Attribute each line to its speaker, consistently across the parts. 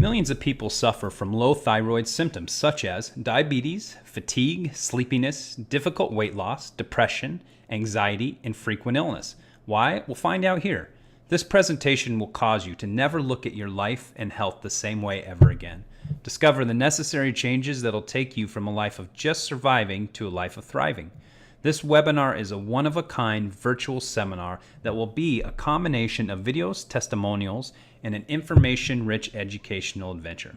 Speaker 1: Millions of people suffer from low thyroid symptoms such as diabetes, fatigue, sleepiness, difficult weight loss, depression, anxiety, and frequent illness. Why? We'll find out here. This presentation will cause you to never look at your life and health the same way ever again. Discover the necessary changes that'll take you from a life of just surviving to a life of thriving. This webinar is a one-of-a-kind virtual seminar that will be a combination of videos, testimonials, and an information-rich educational adventure.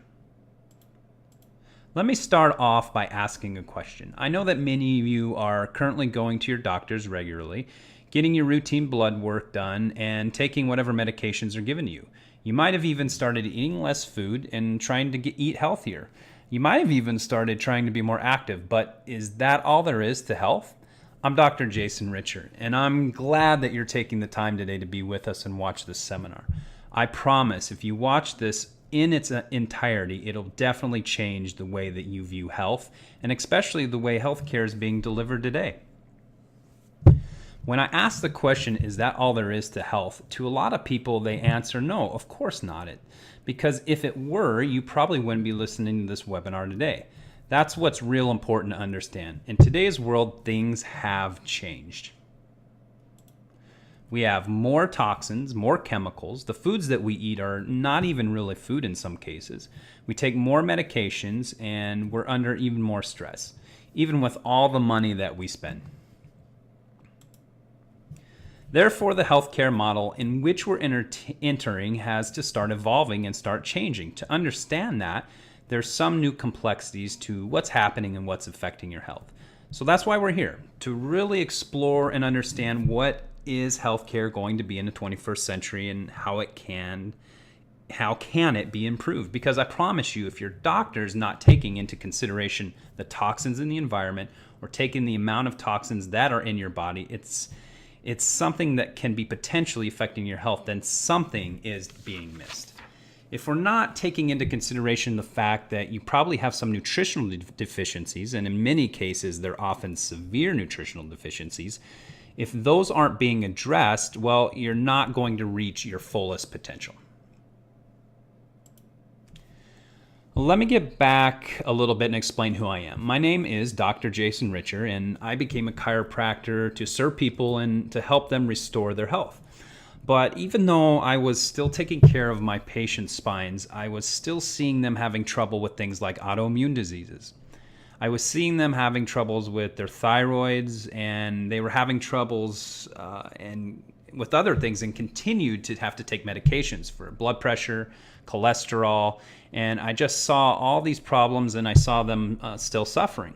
Speaker 1: Let me start off by asking a question. I know that many of you are currently going to your doctors regularly, getting your routine blood work done, and taking whatever medications are given to you. You might have even started eating less food and trying to eat healthier. You might have even started trying to be more active, but is that all there is to health? I'm Dr. Jason Richard, and I'm glad that you're taking the time today to be with us and watch this seminar. I promise if you watch this in its entirety, it'll definitely change the way that you view health, and especially the way healthcare is being delivered today. When I ask the question, is that all there is to health? To a lot of people, they answer, no, of course not. Because if it were, you probably wouldn't be listening to this webinar today. That's what's real important to understand. In today's world, things have changed. We have more toxins, more chemicals. The foods that we eat are not even really food in some cases. We take more medications and we're under even more stress, even with all the money that we spend. Therefore, the healthcare model in which we're entering has to start evolving and start changing. To understand that, there's some new complexities to what's happening and what's affecting your health. So that's why we're here, to really explore and understand what is healthcare going to be in the 21st century and how can it be improved? Because I promise you, if your doctor's not taking into consideration the toxins in the environment or taking the amount of toxins that are in your body, it's something that can be potentially affecting your health, then something is being missed. If we're not taking into consideration the fact that you probably have some nutritional deficiencies, and in many cases they're often severe nutritional deficiencies, if those aren't being addressed, well, you're not going to reach your fullest potential. Let me get back a little bit and explain who I am. My name is Dr. Jason Richard, and I became a chiropractor to serve people and to help them restore their health. But even though I was still taking care of my patients' spines, I was still seeing them having trouble with things like autoimmune diseases. I was seeing them having troubles with their thyroids, and they were having troubles and with other things, and continued to have to take medications for blood pressure, cholesterol, and I just saw all these problems, and I saw them still suffering.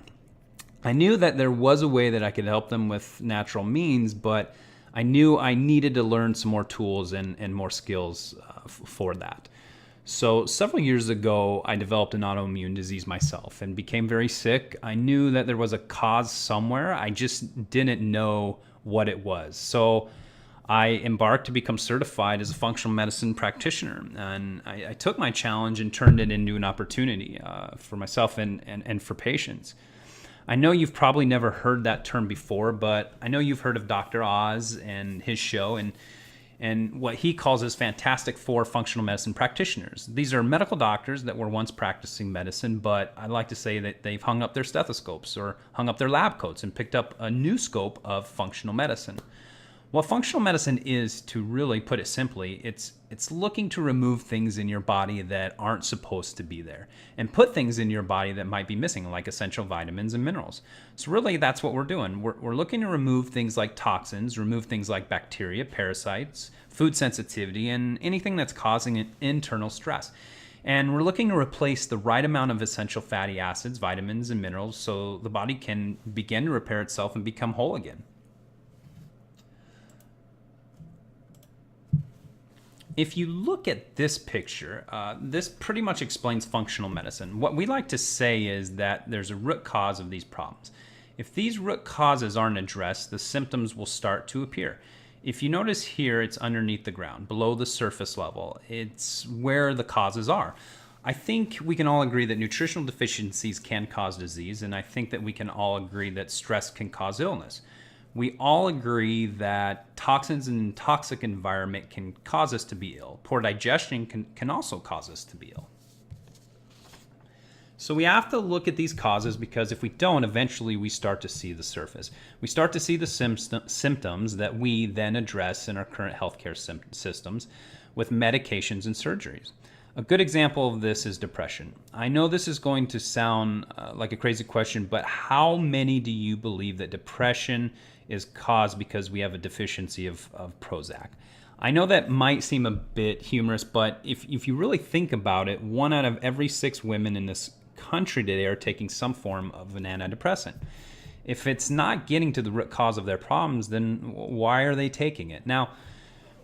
Speaker 1: I knew that there was a way that I could help them with natural means, but I knew I needed to learn some more tools and more skills for that. So several years ago, I developed an autoimmune disease myself and became very sick. I knew that there was a cause somewhere. I just didn't know what it was. So I embarked to become certified as a functional medicine practitioner. And I took my challenge and turned it into an opportunity for myself and for patients. I know you've probably never heard that term before, but I know you've heard of Dr. Oz and his show and what he calls his Fantastic Four functional medicine practitioners. These are medical doctors that were once practicing medicine, but I like to say that they've hung up their stethoscopes or hung up their lab coats and picked up a new scope of functional medicine. What functional medicine is, to really put it simply, it's looking to remove things in your body that aren't supposed to be there and put things in your body that might be missing, like essential vitamins and minerals. So really, that's what we're doing. We're looking to remove things like toxins, remove things like bacteria, parasites, food sensitivity, and anything that's causing an internal stress. And we're looking to replace the right amount of essential fatty acids, vitamins, and minerals so the body can begin to repair itself and become whole again. If you look at this picture, this pretty much explains functional medicine. What we like to say is that there's a root cause of these problems. If these root causes aren't addressed, the symptoms will start to appear. If you notice here, it's underneath the ground, below the surface level. It's where the causes are. I think we can all agree that nutritional deficiencies can cause disease, and I think that we can all agree that stress can cause illness. We all agree that toxins and toxic environment can cause us to be ill. Poor digestion can also cause us to be ill. So we have to look at these causes, because if we don't, eventually we start to see the surface. We start to see the symptoms that we then address in our current healthcare systems with medications and surgeries. A good example of this is depression. I know this is going to sound like a crazy question, but how many do you believe that depression is caused because we have a deficiency of Prozac? I know that might seem a bit humorous, but if you really think about it, 1 out of every 6 women in this country today are taking some form of an antidepressant. If it's not getting to the root cause of their problems, then why are they taking it? Now,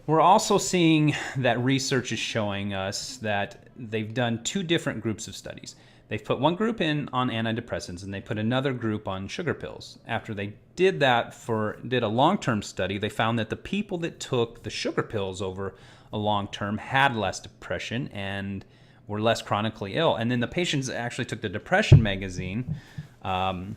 Speaker 1: we're also seeing that research is showing us that they've done 2 different groups of studies. They've put one group in on antidepressants and they put another group on sugar pills. After they did a long-term study, they found that the people that took the sugar pills over a long term had less depression and were less chronically ill. And then the patients that actually took the depression magazine had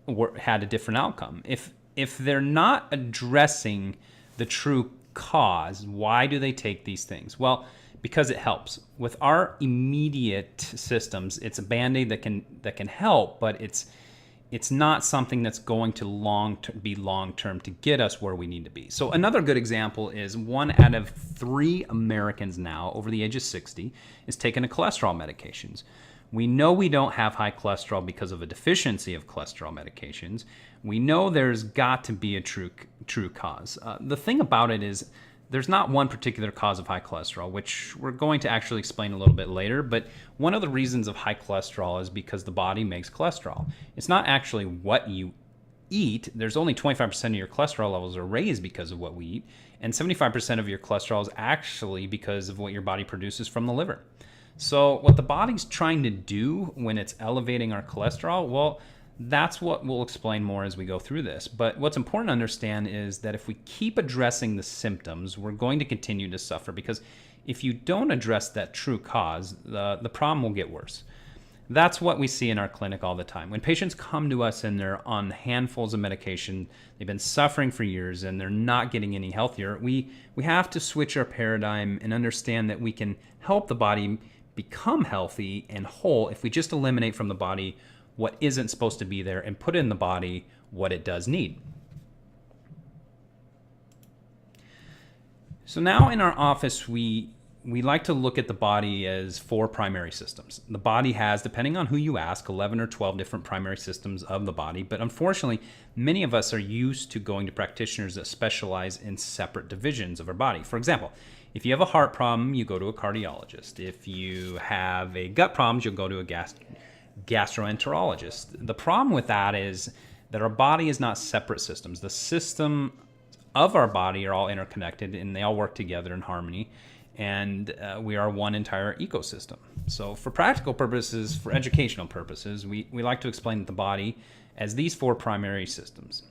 Speaker 1: a different outcome. If they're not addressing the true cause, why do they take these things? Well, because it helps. With our immediate systems, it's a Band-Aid that can help, but it's not something that's going to be long-term to get us where we need to be. So another good example is 1 out of 3 Americans now over the age of 60 is taking a cholesterol medications. We know we don't have high cholesterol because of a deficiency of cholesterol medications. We know there's got to be a true cause. The thing about it is there's not one particular cause of high cholesterol, which we're going to actually explain a little bit later, but one of the reasons of high cholesterol is because the body makes cholesterol. It's not actually what you eat. There's only 25% of your cholesterol levels are raised because of what we eat, and 75% of your cholesterol is actually because of what your body produces from the liver. So what the body's trying to do when it's elevating our cholesterol, well, that's what we'll explain more as we go through this. But what's important to understand is that if we keep addressing the symptoms, we're going to continue to suffer, because if you don't address that true cause, the problem will get worse. That's what we see in our clinic all the time. When patients come to us and they're on handfuls of medication, they've been suffering for years and they're not getting any healthier, we have to switch our paradigm and understand that we can help the body become healthy and whole if we just eliminate from the body what isn't supposed to be there and put in the body what it does need. So now in our office, we like to look at the body as 4 primary systems. The body has, depending on who you ask, 11 or 12 different primary systems of the body. But unfortunately, many of us are used to going to practitioners that specialize in separate divisions of our body. For example, if you have a heart problem, you go to a cardiologist. If you have a gut problem, you'll go to a gastroenterologist. The problem with that is that our body is not separate systems. The system of our body are all interconnected and they all work together in harmony, and we are one entire ecosystem. So for practical purposes, for educational purposes, we like to explain the body as these 4 primary systems.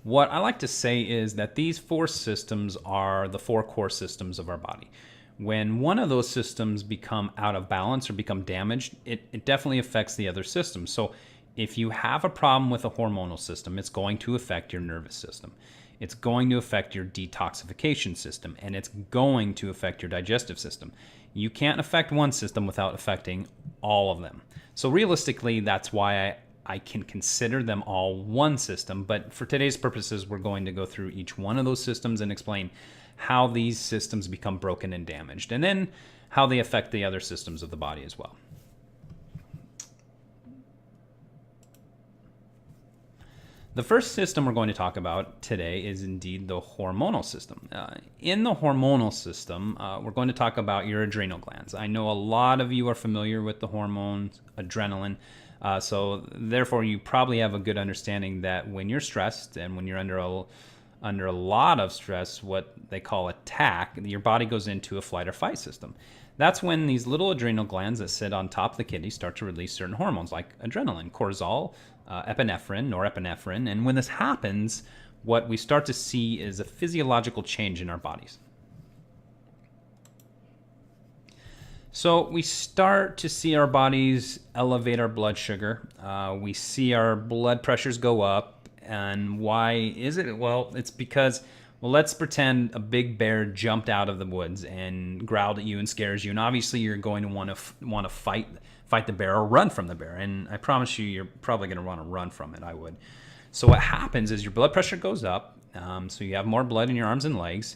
Speaker 1: What I like to say is that these 4 systems are the 4 core systems of our body. When one of those systems become out of balance or become damaged, it definitely affects the other systems. So if you have a problem with a hormonal system, it's going to affect your nervous system. It's going to affect your detoxification system, and it's going to affect your digestive system. You can't affect one system without affecting all of them. So realistically, that's why I can consider them all one system, but for today's purposes, we're going to go through each one of those systems and explain how these systems become broken and damaged, and then how they affect the other systems of the body as well. The first system we're going to talk about today is indeed the hormonal system. In the hormonal system, we're going to talk about your adrenal glands. I know a lot of you are familiar with the hormone adrenaline, so therefore you probably have a good understanding that when you're stressed and when you're under a lot of stress, what they call attack, your body goes into a flight or fight system. That's when these little adrenal glands that sit on top of the kidney start to release certain hormones like adrenaline, cortisol, epinephrine, norepinephrine. And when this happens, what we start to see is a physiological change in our bodies. So we start to see our bodies elevate our blood sugar. We see our blood pressures go up. And why is it? Well, it's because Well, let's pretend a big bear jumped out of the woods and growled at you and scares you, and obviously you're going to want to fight the bear or run from the bear. And I promise you, you're probably going to want to run from it. I would. So what happens is your blood pressure goes up, so you have more blood in your arms and legs.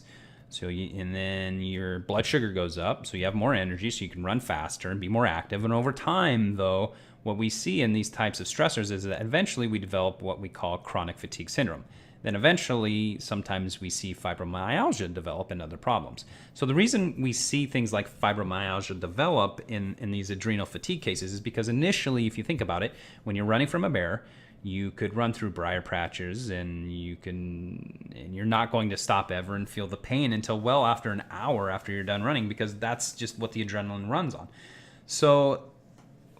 Speaker 1: And then your blood sugar goes up, so you have more energy, so you can run faster and be more active. And over time, though, what we see in these types of stressors is that eventually we develop what we call chronic fatigue syndrome. Then eventually, sometimes we see fibromyalgia develop and other problems. So the reason we see things like fibromyalgia develop in these adrenal fatigue cases is because initially, if you think about it, when you're running from a bear, you could run through briar patches and you're not going to stop ever and feel the pain until well after an hour after you're done running, because that's just what the adrenaline runs on. So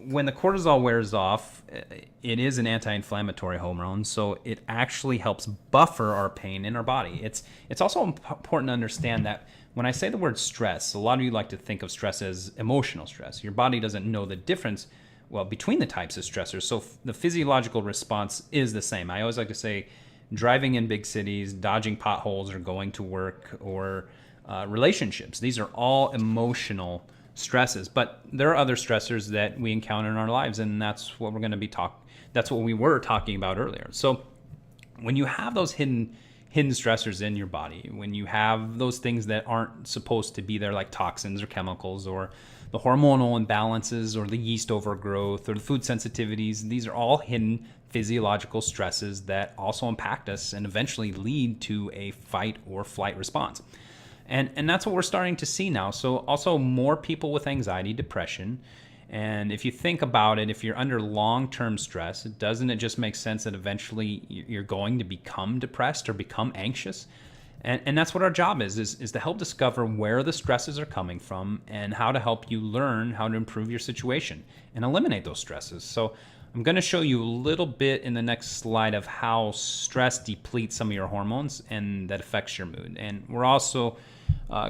Speaker 1: when the cortisol wears off, it is an anti-inflammatory hormone, so it actually helps buffer our pain in our body. It's also important to understand that when I say the word stress, a lot of you like to think of stress as emotional stress. Your body doesn't know the difference, well, between the types of stressors. So the physiological response is the same. I always like to say driving in big cities, dodging potholes, or going to work, or relationships. These are all emotional stresses, but there are other stressors that we encounter in our lives, and that's what that's what we were talking about earlier. So when you have those hidden stressors in your body, when you have those things that aren't supposed to be there, like toxins or chemicals, or the hormonal imbalances, or the yeast overgrowth, or the food sensitivities, these are all hidden physiological stresses that also impact us and eventually lead to a fight or flight response. And that's what we're starting to see now. So also more people with anxiety, depression. And if you think about it, if you're under long-term stress, doesn't it just make sense that eventually you're going to become depressed or become anxious? And that's what our job is to help discover where the stresses are coming from and how to help you learn how to improve your situation and eliminate those stresses. So I'm going to show you a little bit in the next slide of how stress depletes some of your hormones and that affects your mood. And we're also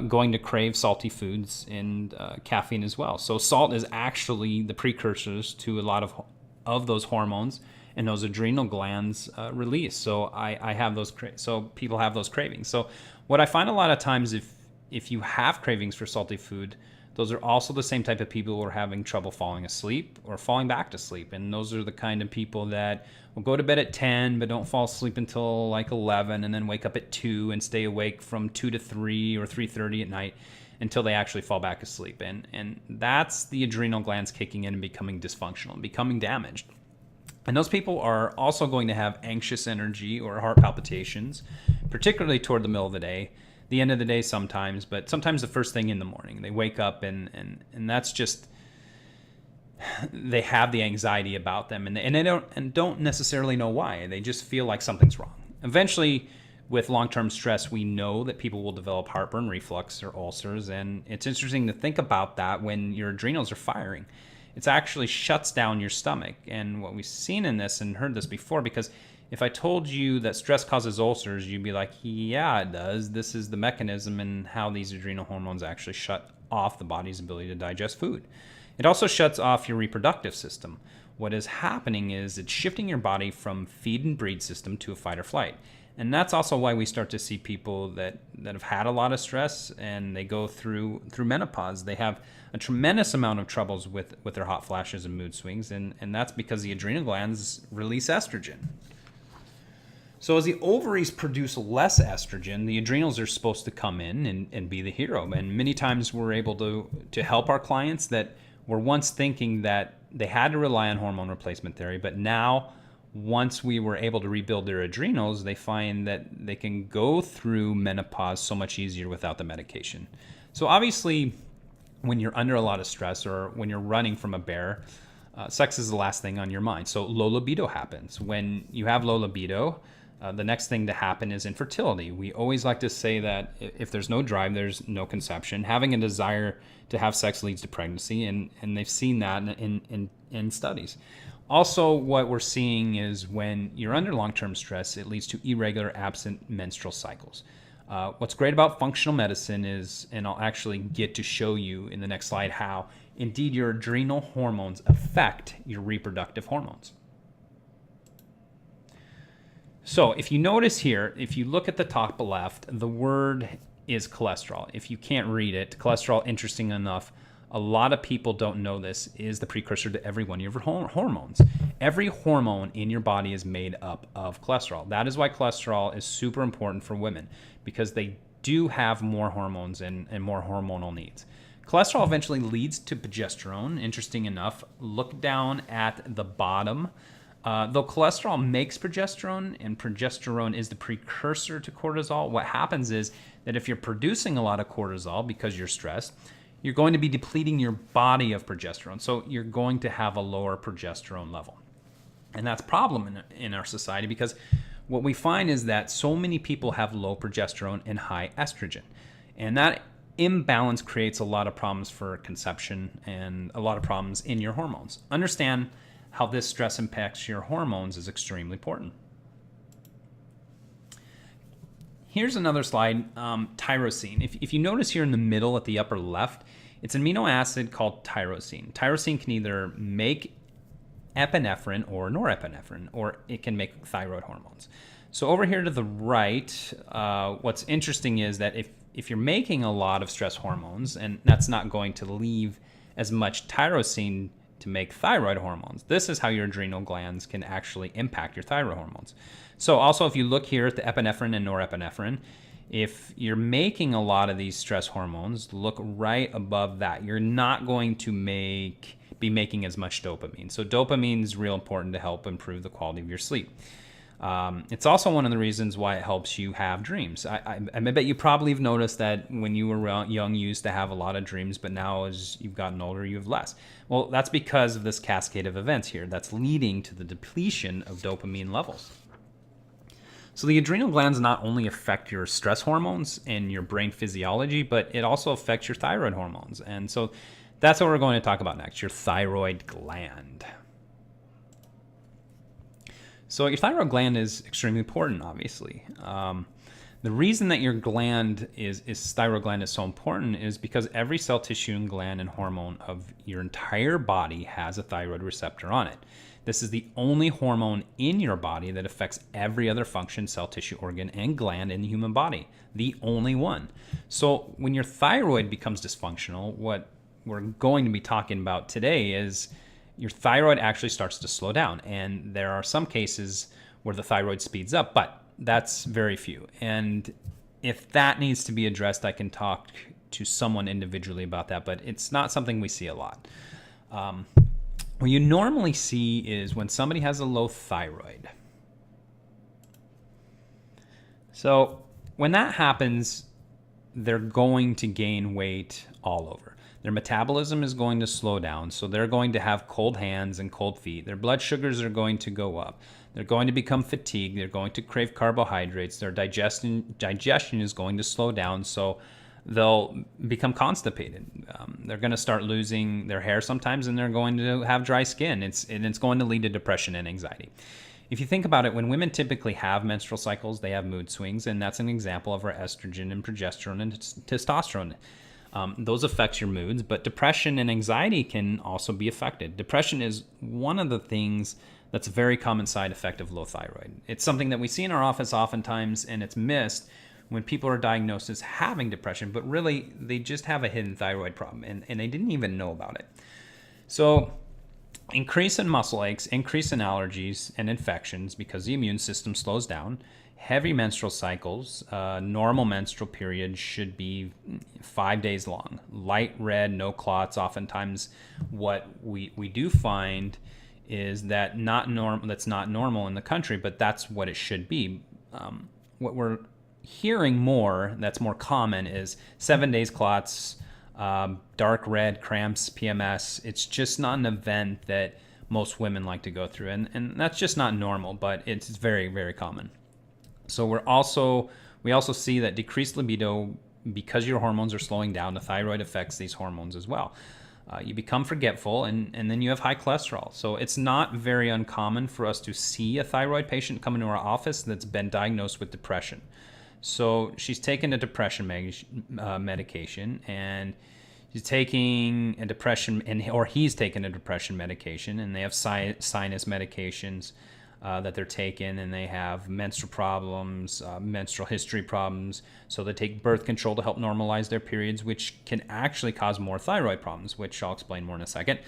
Speaker 1: going to crave salty foods and caffeine as well. So salt is actually the precursors to a lot of those hormones and those adrenal glands release. So I have those, so people have those cravings. So what I find a lot of times, if you have cravings for salty food, those are also the same type of people who are having trouble falling asleep or falling back to sleep. And those are the kind of people that will go to bed at 10 but don't fall asleep until like 11, and then wake up at 2 and stay awake from 2 to 3 or 3:30 at night until they actually fall back asleep. And that's the adrenal glands kicking in and becoming dysfunctional and becoming damaged. And those people are also going to have anxious energy or heart palpitations, particularly toward the middle of the day, the end of the day sometimes, but sometimes the first thing in the morning. They wake up and that's just, they have the anxiety about them, and they don't necessarily know why. They just feel like something's wrong. Eventually, with long-term stress, we know that people will develop heartburn, reflux, or ulcers, and it's interesting to think about that when your adrenals are firing. It actually shuts down your stomach. And what we've seen in this and heard this before, because if I told you that stress causes ulcers, you'd be like, yeah, it does. This is the mechanism and how these adrenal hormones actually shut off the body's ability to digest food. It also shuts off your reproductive system. What is happening is it's shifting your body from feed and breed system to a fight or flight. And that's also why we start to see people that have had a lot of stress and they go through menopause. They have a tremendous amount of troubles with their hot flashes and mood swings, and that's because the adrenal glands release estrogen. So as the ovaries produce less estrogen, the adrenals are supposed to come in and be the hero. And many times we're able to help our clients that were once thinking that they had to rely on hormone replacement therapy, but now once we were able to rebuild their adrenals, they find that they can go through menopause so much easier without the medication. So obviously, when you're under a lot of stress or when you're running from a bear, sex is the last thing on your mind. So low libido happens. When you have low libido, the next thing to happen is infertility. We always like to say that if there's no drive, there's no conception. Having a desire to have sex leads to pregnancy, and they've seen that in studies. Also, what we're seeing is when you're under long-term stress, it leads to irregular, absent menstrual cycles. What's great about functional medicine is, and I'll actually get to show you in the next slide how, indeed, your adrenal hormones affect your reproductive hormones. So if you notice here, if you look at the top left, the word is cholesterol. If you can't read it, cholesterol, interesting enough, a lot of people don't know this, is the precursor to every one of your hormones. Every hormone in your body is made up of cholesterol. That is why cholesterol is super important for women, because they do have more hormones and more hormonal needs. Cholesterol eventually leads to progesterone. Interesting enough, look down at the bottom. Though cholesterol makes progesterone, and progesterone is the precursor to cortisol, what happens is that if you're producing a lot of cortisol because you're stressed, you're going to be depleting your body of progesterone. So you're going to have a lower progesterone level. And that's a problem in our society, because what we find is that so many people have low progesterone and high estrogen. And that imbalance creates a lot of problems for conception and a lot of problems in your hormones. Understand how this stress impacts your hormones is extremely important. Here's another slide, tyrosine. If you notice here in the middle at the upper left, it's an amino acid called tyrosine. Tyrosine can either make epinephrine or norepinephrine, or it can make thyroid hormones. So over here to the right, what's interesting is that if you're making a lot of stress hormones, and that's not going to leave as much tyrosine to make thyroid hormones, this is how your adrenal glands can actually impact your thyroid hormones. So also, if you look here at the epinephrine and norepinephrine, if you're making a lot of these stress hormones, look right above that. You're not going to be making as much dopamine. So dopamine is real important to help improve the quality of your sleep. It's also one of the reasons why it helps you have dreams. I bet you probably have noticed that when you were young, you used to have a lot of dreams, but now as you've gotten older, you have less. Well, that's because of this cascade of events here that's leading to the depletion of dopamine levels. So the adrenal glands not only affect your stress hormones and your brain physiology, but it also affects your thyroid hormones. And so that's what we're going to talk about next, your thyroid gland. So your thyroid gland is extremely important, obviously. The reason that your thyroid gland is so important is because every cell, tissue, and gland and hormone of your entire body has a thyroid receptor on it. This is the only hormone in your body that affects every other function, cell, tissue, organ, and gland in the human body. The only one. So when your thyroid becomes dysfunctional, what we're going to be talking about today is your thyroid actually starts to slow down. And there are some cases where the thyroid speeds up, but that's very few. And if that needs to be addressed, I can talk to someone individually about that, but it's not something we see a lot. What you normally see is when somebody has a low thyroid. So when that happens, they're going to gain weight all over. Their metabolism is going to slow down, so they're going to have cold hands and cold feet. Their blood sugars are going to go up. They're going to become fatigued. They're going to crave carbohydrates. Their digestion is going to slow down, so they'll become constipated. They're going to start losing their hair sometimes, and they're going to have dry skin. It's going to lead to depression and anxiety. If you think about it, when women typically have menstrual cycles, they have mood swings, and that's an example of our estrogen and progesterone and testosterone. Those affect your moods, but depression and anxiety can also be affected. Depression is one of the things that's a very common side effect of low thyroid. It's something that we see in our office oftentimes, and it's missed when people are diagnosed as having depression, but really they just have a hidden thyroid problem and they didn't even know about it. So increase in muscle aches, increase in allergies and infections because the immune system slows down, heavy menstrual cycles, normal menstrual period should be 5 days long, light red, no clots. Oftentimes what we do find is that that's not normal in the country, but that's what it should be. What we're hearing more that's more common is 7 days clots, dark red, cramps, PMS. It's just not an event that most women like to go through, and that's just not normal, but it's very, very common. So we also see that decreased libido because your hormones are slowing down. The thyroid affects these hormones as well. You become forgetful, and then you have high cholesterol. So it's not very uncommon for us to see a thyroid patient come into our office that's been diagnosed with depression. So she's taken a depression medication, and she's taking a depression, or he's taken a depression medication, and they have sinus medications. that they're taking, and they have menstrual problems, menstrual history problems. So they take birth control to help normalize their periods, which can actually cause more thyroid problems, which I'll explain more in a second.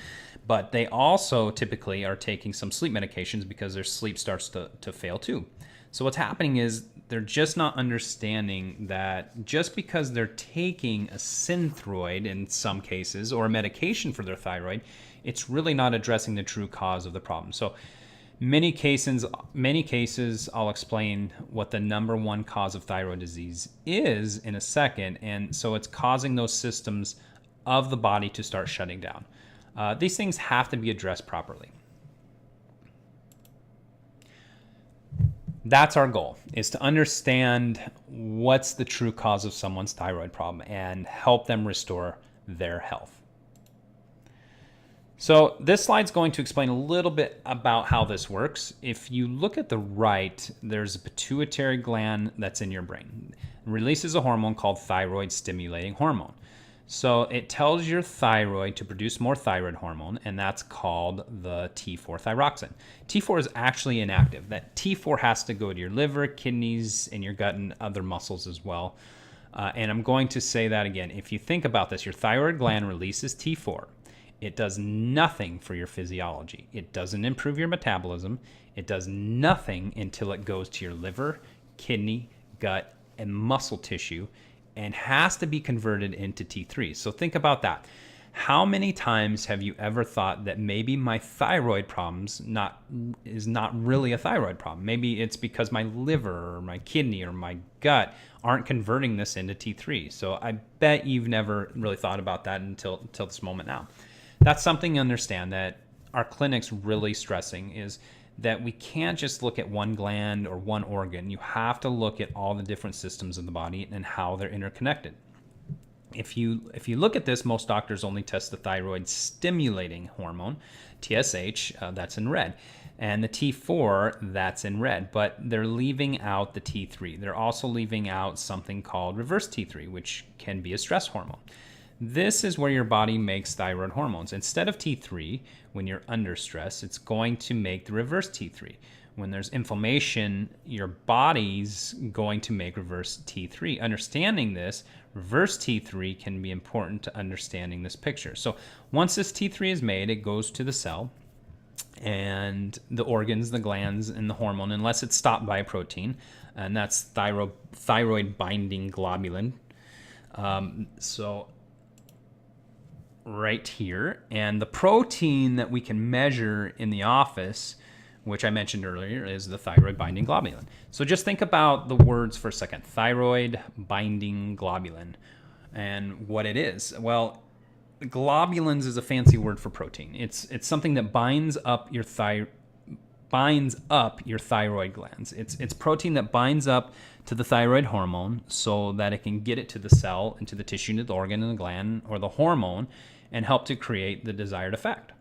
Speaker 1: But they also typically are taking some sleep medications because their sleep starts to fail too. So what's happening is they're just not understanding that just because they're taking a synthroid in some cases or a medication for their thyroid, it's really not addressing the true cause of the problem. So many cases, I'll explain what the number one cause of thyroid disease is in a second. And so it's causing those systems of the body to start shutting down. These things have to be addressed properly. That's our goal, is to understand what's the true cause of someone's thyroid problem and help them restore their health. So this slide's going to explain a little bit about how this works. If you look at the right, there's a pituitary gland that's in your brain. It releases a hormone called thyroid stimulating hormone. So it tells your thyroid to produce more thyroid hormone, and that's called the T4 thyroxine. T4 is actually inactive. That T4 has to go to your liver, kidneys, and your gut and other muscles as well. And I'm going to say that again. If you think about this, your thyroid gland releases T4. It does nothing for your physiology. It doesn't improve your metabolism. It does nothing until it goes to your liver, kidney, gut, and muscle tissue, and has to be converted into T3. So think about that. How many times have you ever thought that maybe my thyroid problems is not really a thyroid problem? Maybe it's because my liver or my kidney or my gut aren't converting this into T3. So I bet you've never really thought about that until this moment now. That's something to understand, that our clinic's really stressing, is that we can't just look at one gland or one organ. You have to look at all the different systems of the body and how they're interconnected. If you look at this, most doctors only test the thyroid stimulating hormone, TSH, that's in red, and the T4, that's in red, but they're leaving out the T3. They're also leaving out something called reverse T3, which can be a stress hormone. This is where your body makes thyroid hormones. Instead of T3, when you're under stress, it's going to make the reverse T3. When there's inflammation, your body's going to make reverse T3. Understanding this, reverse T3 can be important to understanding this picture. So once this T3 is made, it goes to the cell and the organs, the glands, and the hormone, unless it's stopped by a protein, and that's thyroid binding globulin. So right here, and the protein that we can measure in the office, which I mentioned earlier, is the thyroid binding globulin. So just think about the words for a second. Thyroid binding globulin and what it is. Well, globulins is a fancy word for protein. It's something that binds up your thyroid glands. It's protein that binds up to the thyroid hormone so that it can get it to the cell, into the tissue, into the organ, and the gland, or the hormone, and help to create the desired effect.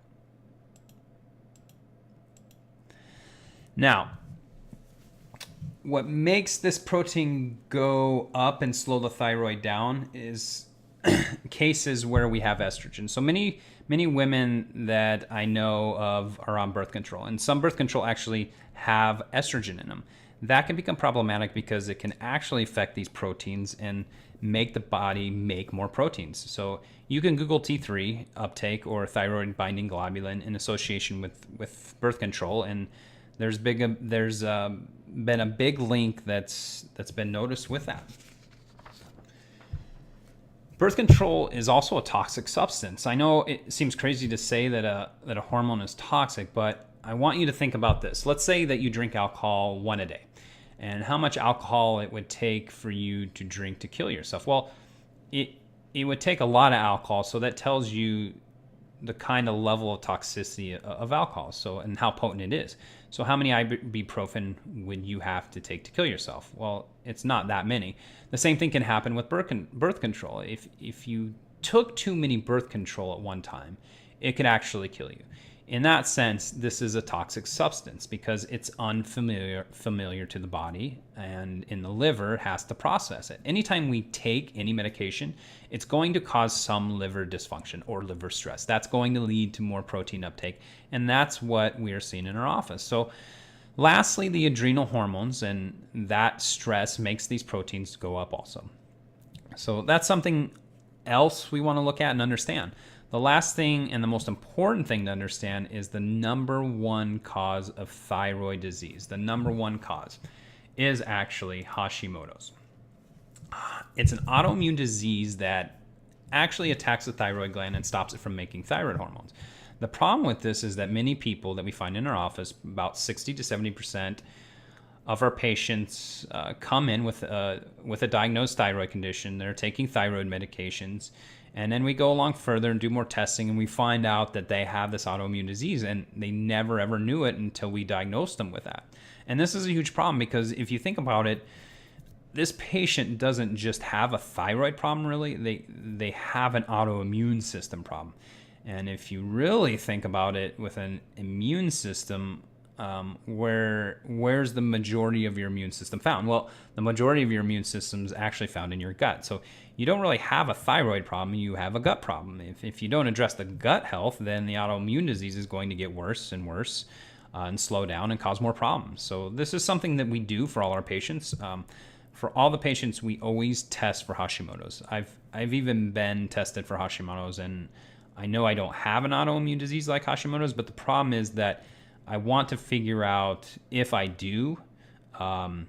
Speaker 1: Now, what makes this protein go up and slow the thyroid down is cases where we have estrogen. So many women that I know of are on birth control, and some birth control actually have estrogen in them. That can become problematic because it can actually affect these proteins and make the body make more proteins. So you can Google T3 uptake or thyroid binding globulin in association with birth control, and there's been a big link that's been noticed with that. Birth control is also a toxic substance. I know it seems crazy to say that a hormone is toxic, but I want you to think about this. Let's say that you drink alcohol 1 a day, and how much alcohol it would take for you to drink to kill yourself. Well, it would take a lot of alcohol, so that tells you the kind of level of toxicity of alcohol, and how potent it is. So how many ibuprofen would you have to take to kill yourself? Well, it's not that many. The same thing can happen with birth control. If you took too many birth control at one time, it could actually kill you. In that sense, this is a toxic substance because it's familiar to the body, and in the liver has to process it. Anytime we take any medication, it's going to cause some liver dysfunction or liver stress. That's going to lead to more protein uptake, and that's what we are seeing in our office. So Lastly, the adrenal hormones, and that stress makes these proteins go up also. So that's something else we want to look at and understand. The last thing and the most important thing to understand is the number one cause of thyroid disease. The number one cause is actually Hashimoto's. It's an autoimmune disease that actually attacks the thyroid gland and stops it from making thyroid hormones. The problem with this is that many people that we find in our office, about 60 to 70% of our patients come in with a diagnosed thyroid condition. They're taking thyroid medications, and then we go along further and do more testing, and we find out that they have this autoimmune disease, and they never ever knew it until we diagnosed them with that. And this is a huge problem, because if you think about it, this patient doesn't just have a thyroid problem, really. They have an autoimmune system problem. And if you really think about it, with an immune system, where's the majority of your immune system found? Well, the majority of your immune system is actually found in your gut. So you don't really have a thyroid problem, you have a gut problem. If you don't address the gut health, then the autoimmune disease is going to get worse and worse and slow down and cause more problems. So this is something that we do for all our patients. For all the patients, we always test for Hashimoto's. I've even been tested for Hashimoto's, and I know I don't have an autoimmune disease like Hashimoto's, but the problem is that I want to figure out if I do. I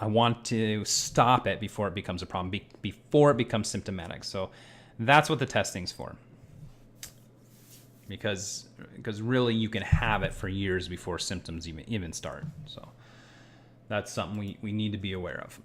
Speaker 1: want to stop it before it becomes a problem, before it becomes symptomatic. So that's what the testing's for. Because really you can have it for years before symptoms even start. So that's something we need to be aware of.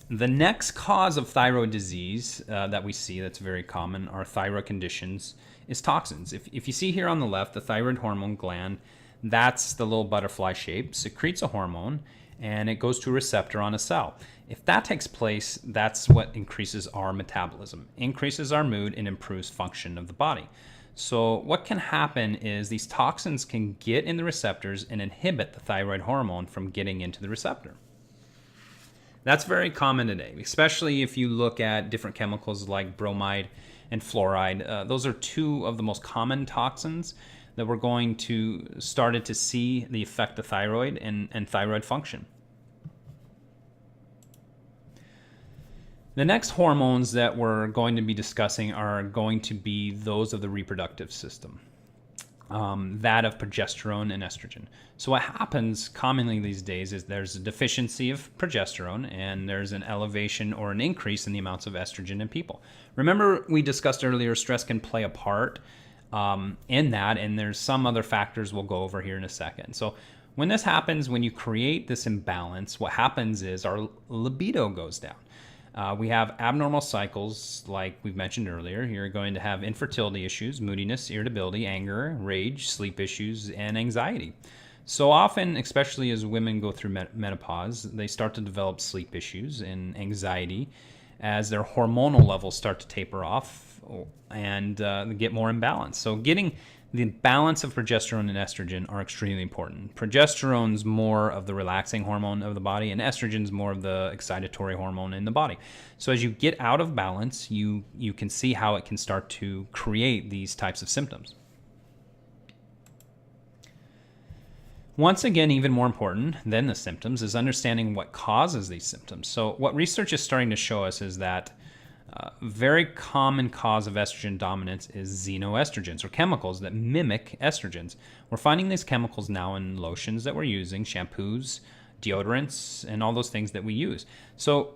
Speaker 1: The next cause of thyroid disease that we see that's very common are thyroid conditions is toxins. If you see here on the left, the thyroid hormone gland, that's the little butterfly shape, secretes a hormone, and it goes to a receptor on a cell. If that takes place, that's what increases our metabolism, increases our mood, and improves function of the body. So what can happen is these toxins can get in the receptors and inhibit the thyroid hormone from getting into the receptor. That's very common today, especially if you look at different chemicals like bromide and fluoride. Those are two of the most common toxins that we're going to started to see the effect of thyroid and thyroid function. The next hormones that we're going to be discussing are going to be those of the reproductive system, that of progesterone and estrogen. So what happens commonly these days is there's a deficiency of progesterone and there's an elevation or an increase in the amounts of estrogen in people. Remember, we discussed earlier, stress can play a part in that, and there's some other factors we'll go over here in a second. So when this happens, when you create this imbalance, what happens is our libido goes down. We have abnormal cycles, like we've mentioned earlier. You're going to have infertility issues, moodiness, irritability, anger, rage, sleep issues, and anxiety. So often, especially as women go through menopause, they start to develop sleep issues and anxiety as their hormonal levels start to taper off and get more imbalanced. So getting the balance of progesterone and estrogen are extremely important. Progesterone's more of the relaxing hormone of the body, and estrogen's more of the excitatory hormone in the body. So as you get out of balance, you can see how it can start to create these types of symptoms. Once again, even more important than the symptoms is understanding what causes these symptoms. So what research is starting to show us is that very common cause of estrogen dominance is xenoestrogens, or chemicals that mimic estrogens. We're finding these chemicals now in lotions that we're using, shampoos, deodorants, and all those things that we use. So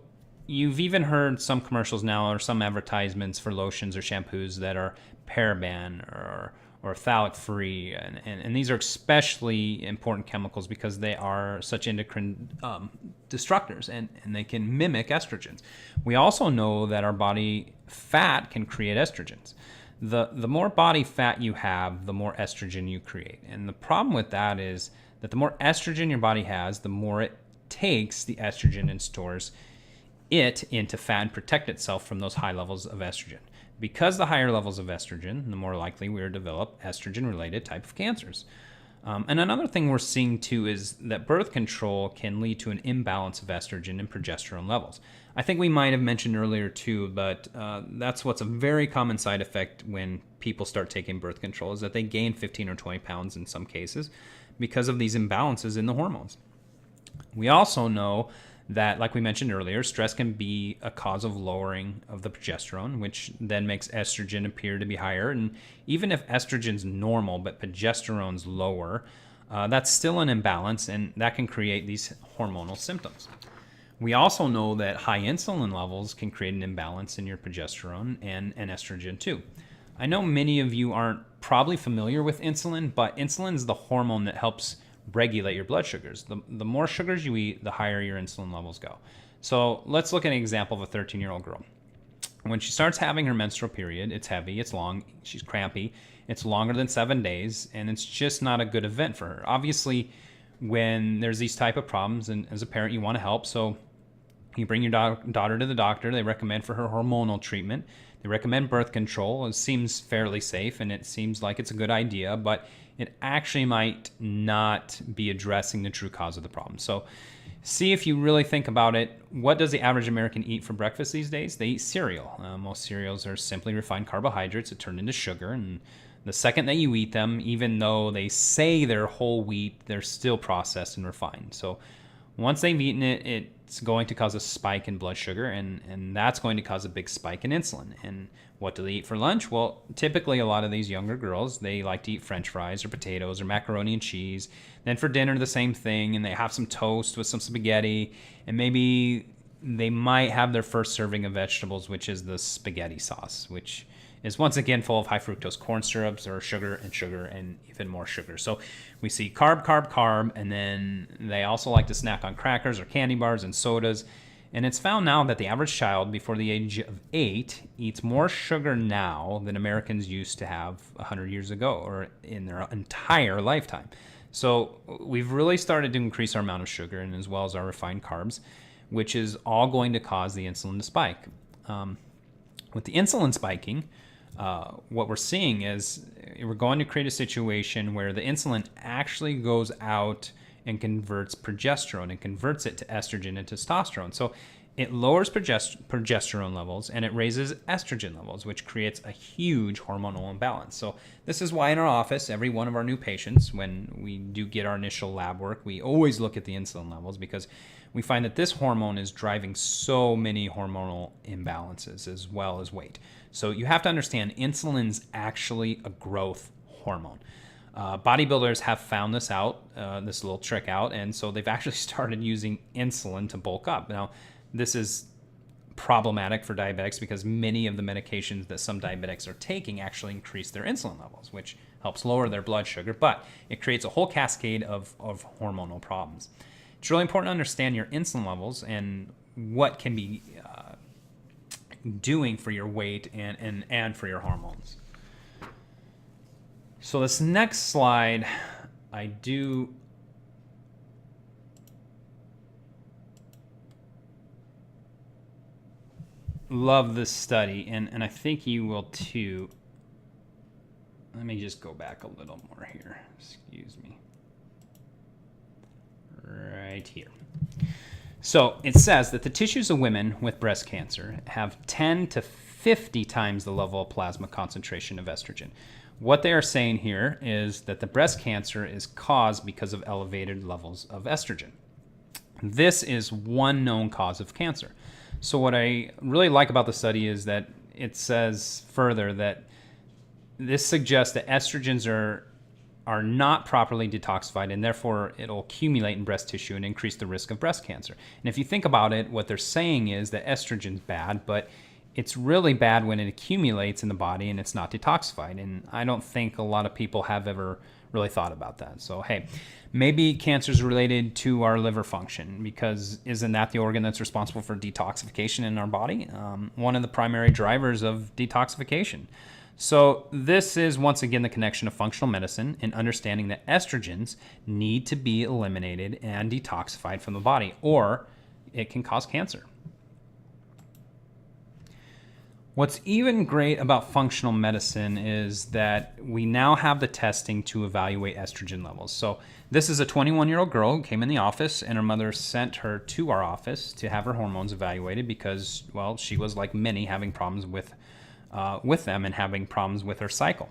Speaker 1: you've even heard some commercials now or some advertisements for lotions or shampoos that are paraben or phthalic free, and these are especially important chemicals because they are such endocrine destructors, and they can mimic estrogens. We also know that our body fat can create estrogens. The more body fat you have, the more estrogen you create. And the problem with that is that the more estrogen your body has, the more it takes the estrogen and stores it into fat and protect itself from those high levels of estrogen. Because the higher levels of estrogen, the more likely we are to develop estrogen-related type of cancers. And another thing we're seeing too is that birth control can lead to an imbalance of estrogen and progesterone levels. I think we might have mentioned earlier too, but that's what's a very common side effect when people start taking birth control, is that they gain 15 or 20 pounds in some cases because of these imbalances in the hormones. We also know that, like we mentioned earlier, stress can be a cause of lowering of the progesterone, which then makes estrogen appear to be higher. And even if estrogen's normal but progesterone's lower, that's still an imbalance, and that can create these hormonal symptoms. We also know that high insulin levels can create an imbalance in your progesterone and estrogen too. I know many of you aren't probably familiar with insulin, but insulin is the hormone that helps regulate your blood sugars. The more sugars you eat, the higher your insulin levels go. So let's look at an example of a 13-year-old girl. When she starts having her menstrual period, it's heavy, it's long, she's crampy, it's longer than 7 days, and it's just not a good event for her. Obviously, when there's these type of problems, and as a parent, you want to help, so you bring your daughter to the doctor. They recommend for her hormonal treatment. They recommend birth control. It seems fairly safe, and it seems like it's a good idea, but it actually might not be addressing the true cause of the problem. So see, if you really think about it, what does the average American eat for breakfast these days? They eat cereal. Most cereals are simply refined carbohydrates that turn into sugar, and the second that you eat them, even though they say they're whole wheat, they're still processed and refined. So once they've eaten it, it's going to cause a spike in blood sugar, and that's going to cause a big spike in insulin. And what do they eat for lunch? Well, typically a lot of these younger girls, they like to eat French fries or potatoes or macaroni and cheese. Then for dinner, the same thing, and they have some toast with some spaghetti, and maybe they might have their first serving of vegetables, which is the spaghetti sauce, which is once again full of high fructose corn syrups or sugar and even more sugar. So we see carb, carb, carb, and then they also like to snack on crackers or candy bars and sodas. And it's found now that the average child before the age of 8 eats more sugar now than Americans used to have 100 years ago or in their entire lifetime. So we've really started to increase our amount of sugar, and as well as our refined carbs, which is all going to cause the insulin to spike. With the insulin spiking, what we're seeing is we're going to create a situation where the insulin actually goes out and converts progesterone and converts it to estrogen and testosterone. So it lowers progesterone levels and it raises estrogen levels, which creates a huge hormonal imbalance. So this is why in our office, every one of our new patients, when we do get our initial lab work, we always look at the insulin levels, because we find that this hormone is driving so many hormonal imbalances as well as weight. So you have to understand, insulin's actually a growth hormone. Bodybuilders have found this out, this little trick out, and so they've actually started using insulin to bulk up. Now, this is problematic for diabetics because many of the medications that some diabetics are taking actually increase their insulin levels, which helps lower their blood sugar, but it creates a whole cascade of hormonal problems. It's really important to understand your insulin levels and what can be doing for your weight and for your hormones. So this next slide, I do love this study, and I think you will too. Let me just go back a little more here. Excuse me. Right here. So it says that the tissues of women with breast cancer have 10 to 50 times the level of plasma concentration of estrogen. What they are saying here is that the breast cancer is caused because of elevated levels of estrogen. This is one known cause of cancer. So what I really like about the study is that it says further that this suggests that estrogens are not properly detoxified, and therefore it'll accumulate in breast tissue and increase the risk of breast cancer. And if you think about it, what they're saying is that estrogen's bad, but it's really bad when it accumulates in the body and it's not detoxified. And I don't think a lot of people have ever really thought about that. So, hey, maybe cancer is related to our liver function, because isn't that the organ that's responsible for detoxification in our body? One of the primary drivers of detoxification. So this is, once again, the connection of functional medicine and understanding that estrogens need to be eliminated and detoxified from the body, or it can cause cancer. What's even great about functional medicine is that we now have the testing to evaluate estrogen levels. So this is a 21-year-old girl who came in the office, and her mother sent her to our office to have her hormones evaluated because, well, she was like many having problems with them and having problems with her cycle.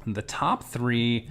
Speaker 1: The top 3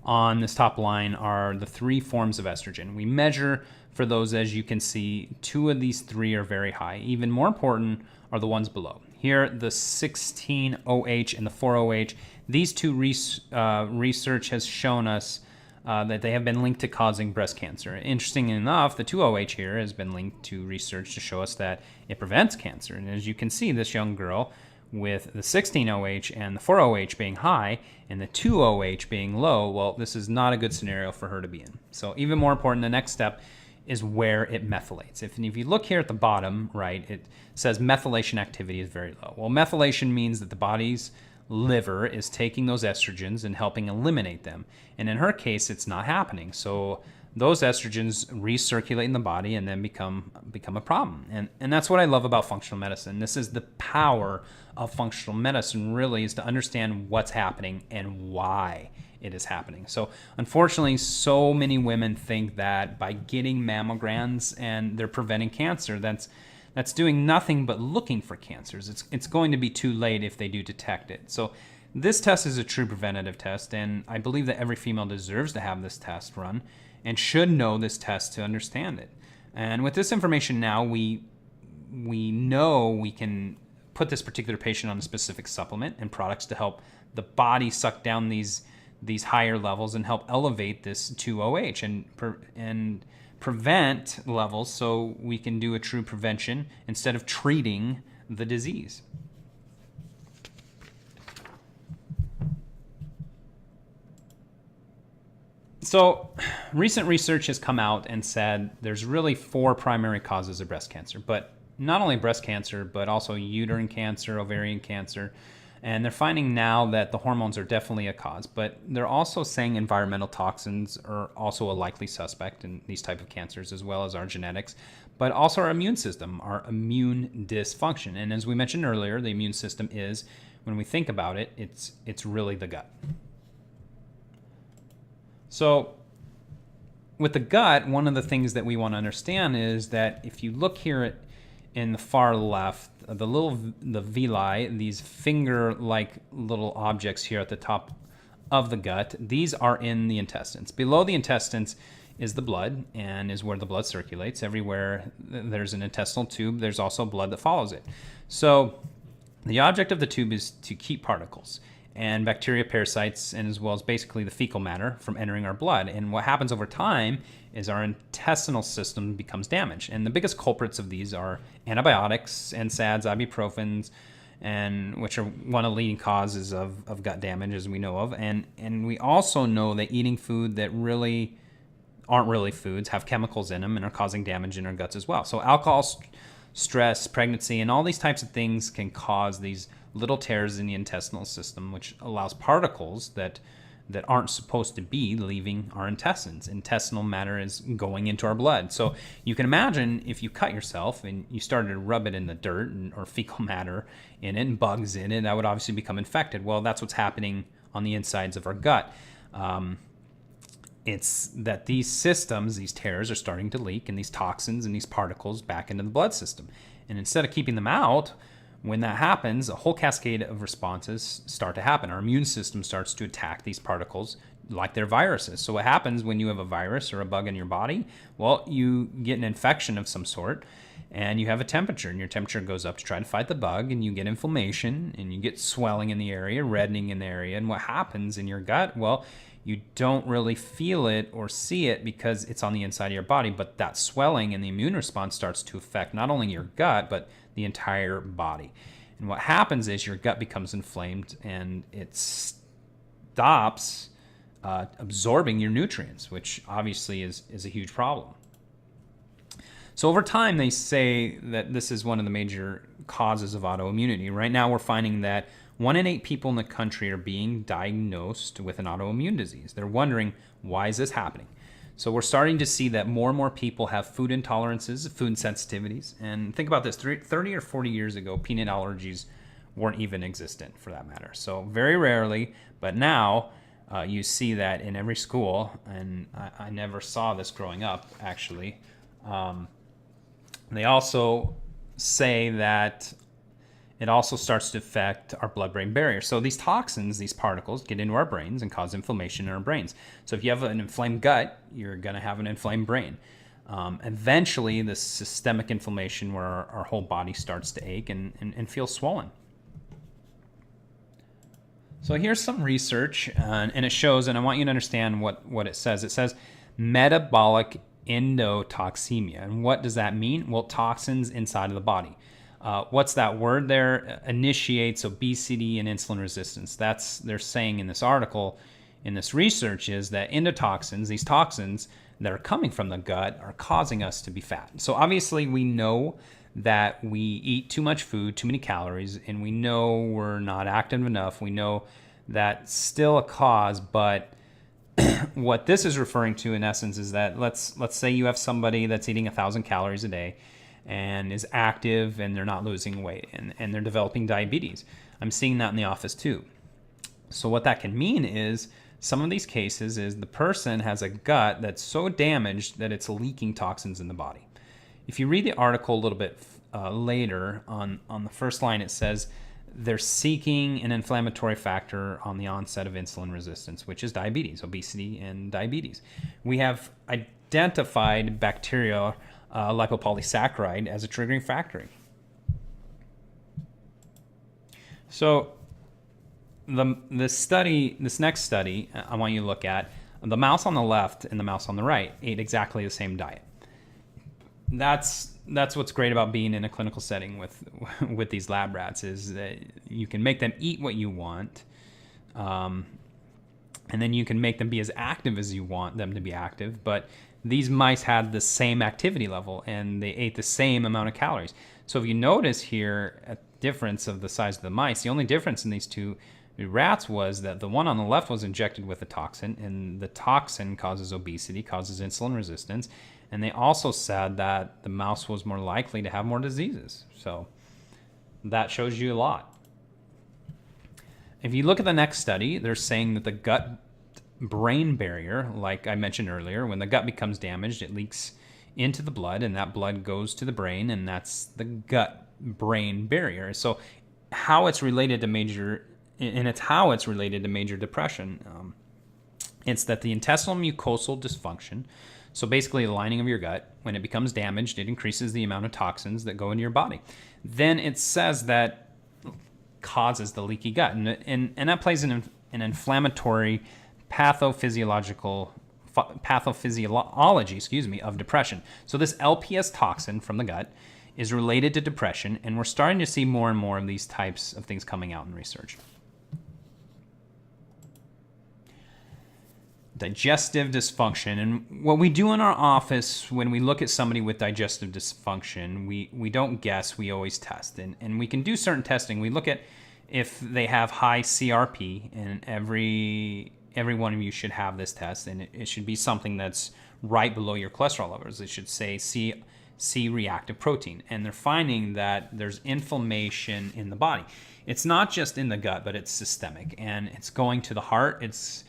Speaker 1: on this top line are the 3 forms of estrogen. We measure for those, as you can see, 2 of these 3 are very high. Even more important are the ones below. Here, the 16-OH and the 4-OH. These 2 research has shown us that they have been linked to causing breast cancer. Interesting enough, the 2-OH here has been linked to research to show us that it prevents cancer. And as you can see, this young girl with the 16-OH and the 4-OH being high and the 2-OH being low, well, this is not a good scenario for her to be in. So even more important, the next step is where it methylates. If you look here at the bottom, right, it says methylation activity is very low. Well, methylation means that the body's liver is taking those estrogens and helping eliminate them. And in her case, it's not happening. So those estrogens recirculate in the body and then become a problem. And that's what I love about functional medicine. This is the power of functional medicine, really, is to understand what's happening and why it is happening. So unfortunately, so many women think that by getting mammograms and they're preventing cancer, that's doing nothing but looking for cancers. It's going to be too late if they do detect it. So this test is a true preventative test, and I believe that every female deserves to have this test run and should know this test to understand it. And with this information now, we know we can put this particular patient on a specific supplement and products to help the body suck down these higher levels and help elevate this 2-OH and prevent levels, so we can do a true prevention instead of treating the disease. So recent research has come out and said there's really 4 primary causes of breast cancer, but not only breast cancer, but also uterine cancer, ovarian cancer. And they're finding now that the hormones are definitely a cause, but they're also saying environmental toxins are also a likely suspect in these type of cancers, as well as our genetics, but also our immune system, our immune dysfunction. And as we mentioned earlier, the immune system is, when we think about it, it's really the gut. So with the gut, one of the things that we want to understand is that if you look here in the far left, the villi, these finger-like little objects here at the top of the gut, these are in the intestines. Below the intestines is the blood, and is where the blood circulates. Everywhere there's an intestinal tube, there's also blood that follows it. So the object of the tube is to keep particles and bacteria, parasites, and as well as basically the fecal matter from entering our blood. And what happens over time is our intestinal system becomes damaged. And the biggest culprits of these are antibiotics, NSAIDs, ibuprofens, and which are one of the leading causes of gut damage, as we know of. And we also know that eating food that really aren't really foods have chemicals in them and are causing damage in our guts as well. So alcohol, stress, pregnancy, and all these types of things can cause these little tears in the intestinal system, which allows particles that aren't supposed to be leaving our intestines. Intestinal matter is going into our blood. So you can imagine if you cut yourself and you started to rub it in the dirt or fecal matter in it and bugs in it, that would obviously become infected. Well, that's what's happening on the insides of our gut. It's that these systems, these tears, are starting to leak, and these toxins and these particles back into the blood system. And instead of keeping them out, when that happens, a whole cascade of responses start to happen. Our immune system starts to attack these particles like they're viruses. So what happens when you have a virus or a bug in your body? Well, you get an infection of some sort, and you have a temperature, and your temperature goes up to try to fight the bug, and you get inflammation, and you get swelling in the area, reddening in the area. And what happens in your gut? Well, you don't really feel it or see it because it's on the inside of your body, but that swelling and the immune response starts to affect not only your gut, but the entire body. And what happens is your gut becomes inflamed and it stops absorbing your nutrients, which obviously is a huge problem. So over time, they say that this is one of the major causes of autoimmunity. Right now, we're finding that 1 in 8 people in the country are being diagnosed with an autoimmune disease. They're wondering, why is this happening? So we're starting to see that more and more people have food intolerances, food sensitivities. And think about this, 30 or 40 years ago, peanut allergies weren't even existent for that matter. So very rarely, but now you see that in every school, and I never saw this growing up, actually. They also say that It also starts to affect our blood-brain barrier. So these toxins, these particles, get into our brains and cause inflammation in our brains. So if you have an inflamed gut, you're going to have an inflamed brain. Eventually, this systemic inflammation where our whole body starts to ache and feel swollen. So here's some research, and it shows, and I want you to understand what it says. It says metabolic endotoxemia. And what does that mean? Well, toxins inside of the body. What's that word there? Initiates obesity and insulin resistance. That's they're saying in this article, in this research, is that endotoxins, these toxins that are coming from the gut, are causing us to be fat. So obviously we know that we eat too much food, too many calories, and we know we're not active enough. We know that's still a cause, but what this is referring to in essence is that let's say you have somebody that's eating 1,000 calories a day and is active and they're not losing weight and they're developing diabetes. I'm seeing that in the office too. So what that can mean is some of these cases is the person has a gut that's so damaged that it's leaking toxins in the body. If you read the article a little bit later, on the first line it says they're seeking an inflammatory factor on the onset of insulin resistance, which is diabetes, obesity, and diabetes. We have identified bacterial lipopolysaccharide as a triggering factor. So this next study, I want you to look at, the mouse on the left and the mouse on the right ate exactly the same diet. That's what's great about being in a clinical setting with these lab rats, is that you can make them eat what you want, and then you can make them be as active as you want them to be active. But these mice had the same activity level and they ate the same amount of calories. So if you notice here a difference of the size of the mice, the only difference in these two rats was that the one on the left was injected with a toxin, and the toxin causes obesity, causes insulin resistance. And they also said that the mouse was more likely to have more diseases. So that shows you a lot. If you look at the next study, they're saying that the gut-brain barrier, like I mentioned earlier, when the gut becomes damaged, it leaks into the blood, and that blood goes to the brain, and that's the gut-brain barrier. So how it's related to major depression. It's that the intestinal mucosal dysfunction, so basically the lining of your gut, when it becomes damaged, it increases the amount of toxins that go into your body. Then it says that causes the leaky gut, and that plays an inflammatory pathophysiology, of depression. So this LPS toxin from the gut is related to depression, and we're starting to see more and more of these types of things coming out in research. Digestive dysfunction. And what we do in our office when we look at somebody with digestive dysfunction, we don't guess, we always test. And we can do certain testing. We look at if they have high CRP, and every one of you should have this test, and it should be something that's right below your cholesterol levels. It should say C-reactive protein. And they're finding that there's inflammation in the body. It's not just in the gut, but it's systemic, and it's going to the heart. It's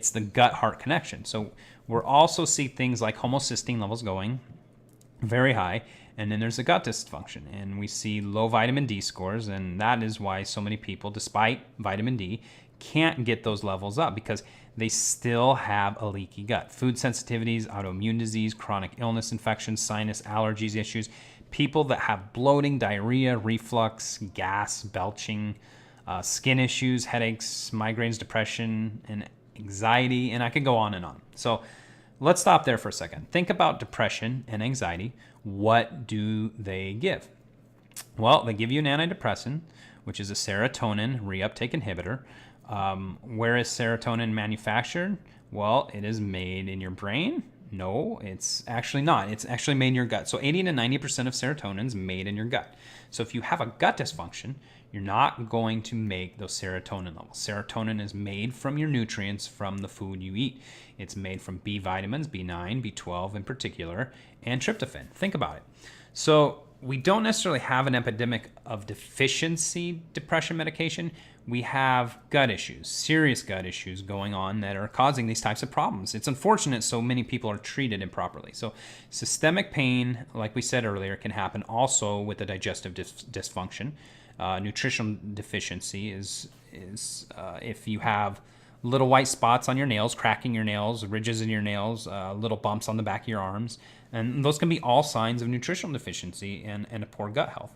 Speaker 1: the gut-heart connection. So we're also see things like homocysteine levels going very high, and then there's a gut dysfunction, and we see low vitamin D scores, and that is why so many people, despite vitamin D, can't get those levels up, because they still have a leaky gut. Food sensitivities, autoimmune disease, chronic illness, infections, sinus, allergies issues, people that have bloating, diarrhea, reflux, gas, belching, skin issues, headaches, migraines, depression, and anxiety, and I could go on and on. So let's stop there for a second. Think about depression and anxiety. What do they give? Well, they give you an antidepressant, which is a serotonin reuptake inhibitor. Where is serotonin manufactured? Well, it is made in your brain. No, it's actually not. It's actually made in your gut. So 80 to 90% of serotonin is made in your gut. So if you have a gut dysfunction, you're not going to make those serotonin levels. Serotonin is made from your nutrients from the food you eat. It's made from B vitamins, B9, B12 in particular, and tryptophan. Think about it. So we don't necessarily have an epidemic of deficiency depression medication. We have gut issues, serious gut issues going on that are causing these types of problems. It's unfortunate so many people are treated improperly. So systemic pain, like we said earlier, can happen also with the digestive dysfunction. Nutritional deficiency is if you have little white spots on your nails, cracking your nails, ridges in your nails, little bumps on the back of your arms, and those can be all signs of nutritional deficiency and a poor gut health.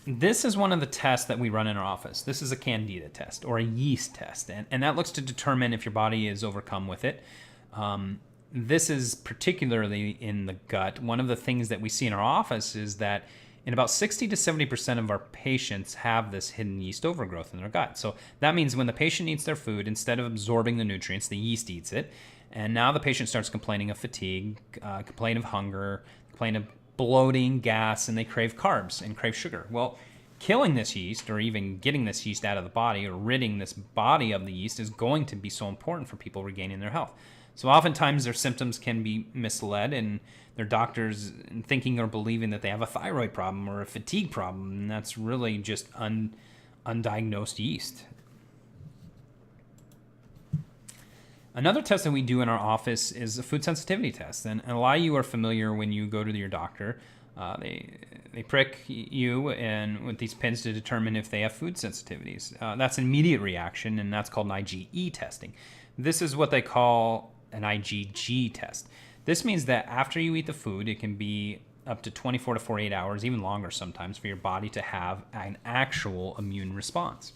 Speaker 1: This is one of the tests that we run in our office. This is a candida test or a yeast test, and that looks to determine if your body is overcome with it. This is particularly in the gut. One of the things that we see in our office is that in about 60 to 70% of our patients have this hidden yeast overgrowth in their gut. So that means when the patient eats their food, instead of absorbing the nutrients, the yeast eats it. And now the patient starts complaining of fatigue, complain of hunger, complain of bloating, gas, and they crave carbs and crave sugar. Well, killing this yeast or even getting this yeast out of the body or ridding this body of the yeast is going to be so important for people regaining their health. So oftentimes their symptoms can be misled and their doctors thinking or believing that they have a thyroid problem or a fatigue problem, and that's really just undiagnosed yeast. Another test that we do in our office is a food sensitivity test, and a lot of you are familiar when you go to your doctor. They prick you and with these pins to determine if they have food sensitivities. That's an immediate reaction, and that's called an IgE testing. This is what they call an IgG test. This means that after you eat the food, it can be up to 24 to 48 hours, even longer sometimes, for your body to have an actual immune response.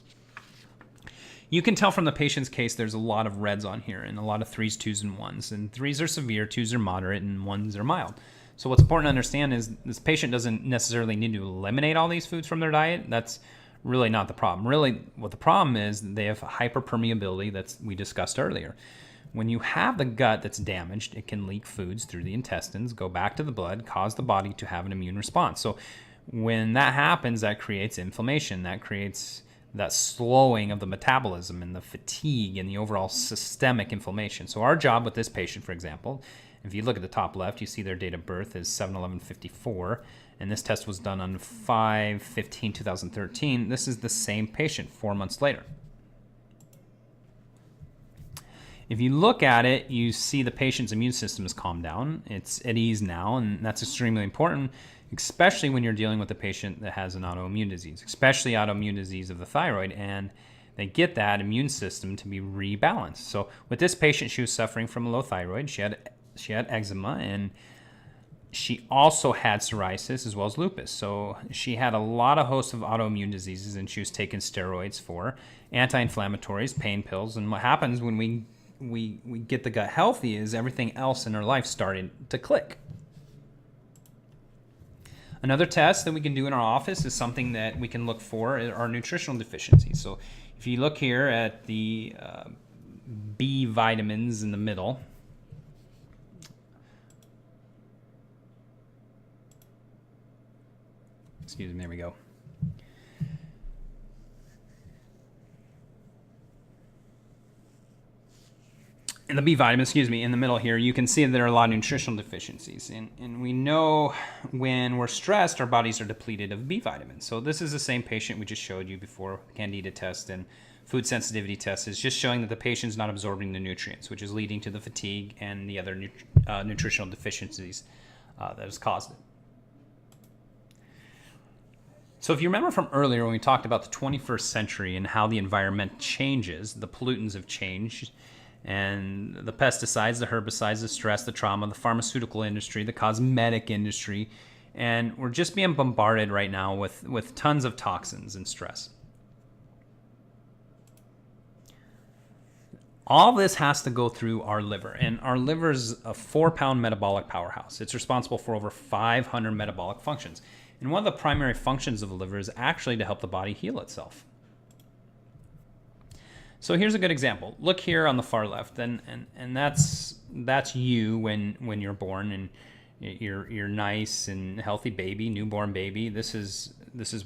Speaker 1: You can tell from the patient's case there's a lot of reds on here and a lot of 3s, 2s, and 1s. And 3s are severe, 2s are moderate, and 1s are mild. So what's important to understand is this patient doesn't necessarily need to eliminate all these foods from their diet. That's really not the problem. Really, what the problem is, they have hyperpermeability that we discussed earlier. When you have the gut that's damaged, it can leak foods through the intestines, go back to the blood, cause the body to have an immune response. So when that happens, that creates inflammation, that creates that slowing of the metabolism and the fatigue and the overall systemic inflammation. So our job with this patient, for example, if you look at the top left, you see their date of birth is 7/11/54, and this test was done on 5/15/2013. This is the same patient 4 months later. If you look at it, you see the patient's immune system has calmed down. It's at ease now, and that's extremely important, especially when you're dealing with a patient that has an autoimmune disease, especially autoimmune disease of the thyroid, and they get that immune system to be rebalanced. So with this patient, she was suffering from a low thyroid. She had eczema, and she also had psoriasis as well as lupus. So she had a lot of hosts of autoimmune diseases, and she was taking steroids for anti-inflammatories, pain pills. And what happens when we get the gut healthy is everything else in her life started to click. Another test that we can do in our office is something that we can look for are nutritional deficiencies. So if you look here at the B vitamins in the middle, excuse me, there we go. In the B vitamin, in the middle here, you can see that there are a lot of nutritional deficiencies. And we know when we're stressed, our bodies are depleted of B vitamins. So this is the same patient we just showed you before, candida test and food sensitivity test is just showing that the patient's not absorbing the nutrients, which is leading to the fatigue and the other nutritional deficiencies that has caused it. So if you remember from earlier when we talked about the 21st century and how the environment changes, the pollutants have changed, and the pesticides, the herbicides, the stress, the trauma, the pharmaceutical industry, the cosmetic industry, and we're just being bombarded right now with tons of toxins and stress. All this has to go through our liver, and our liver is a 4-pound metabolic powerhouse. It's responsible for over 500 metabolic functions. And one of the primary functions of the liver is actually to help the body heal itself. So here's a good example. Look here on the far left, and that's you when you're born, and you're nice and healthy baby, newborn baby. This is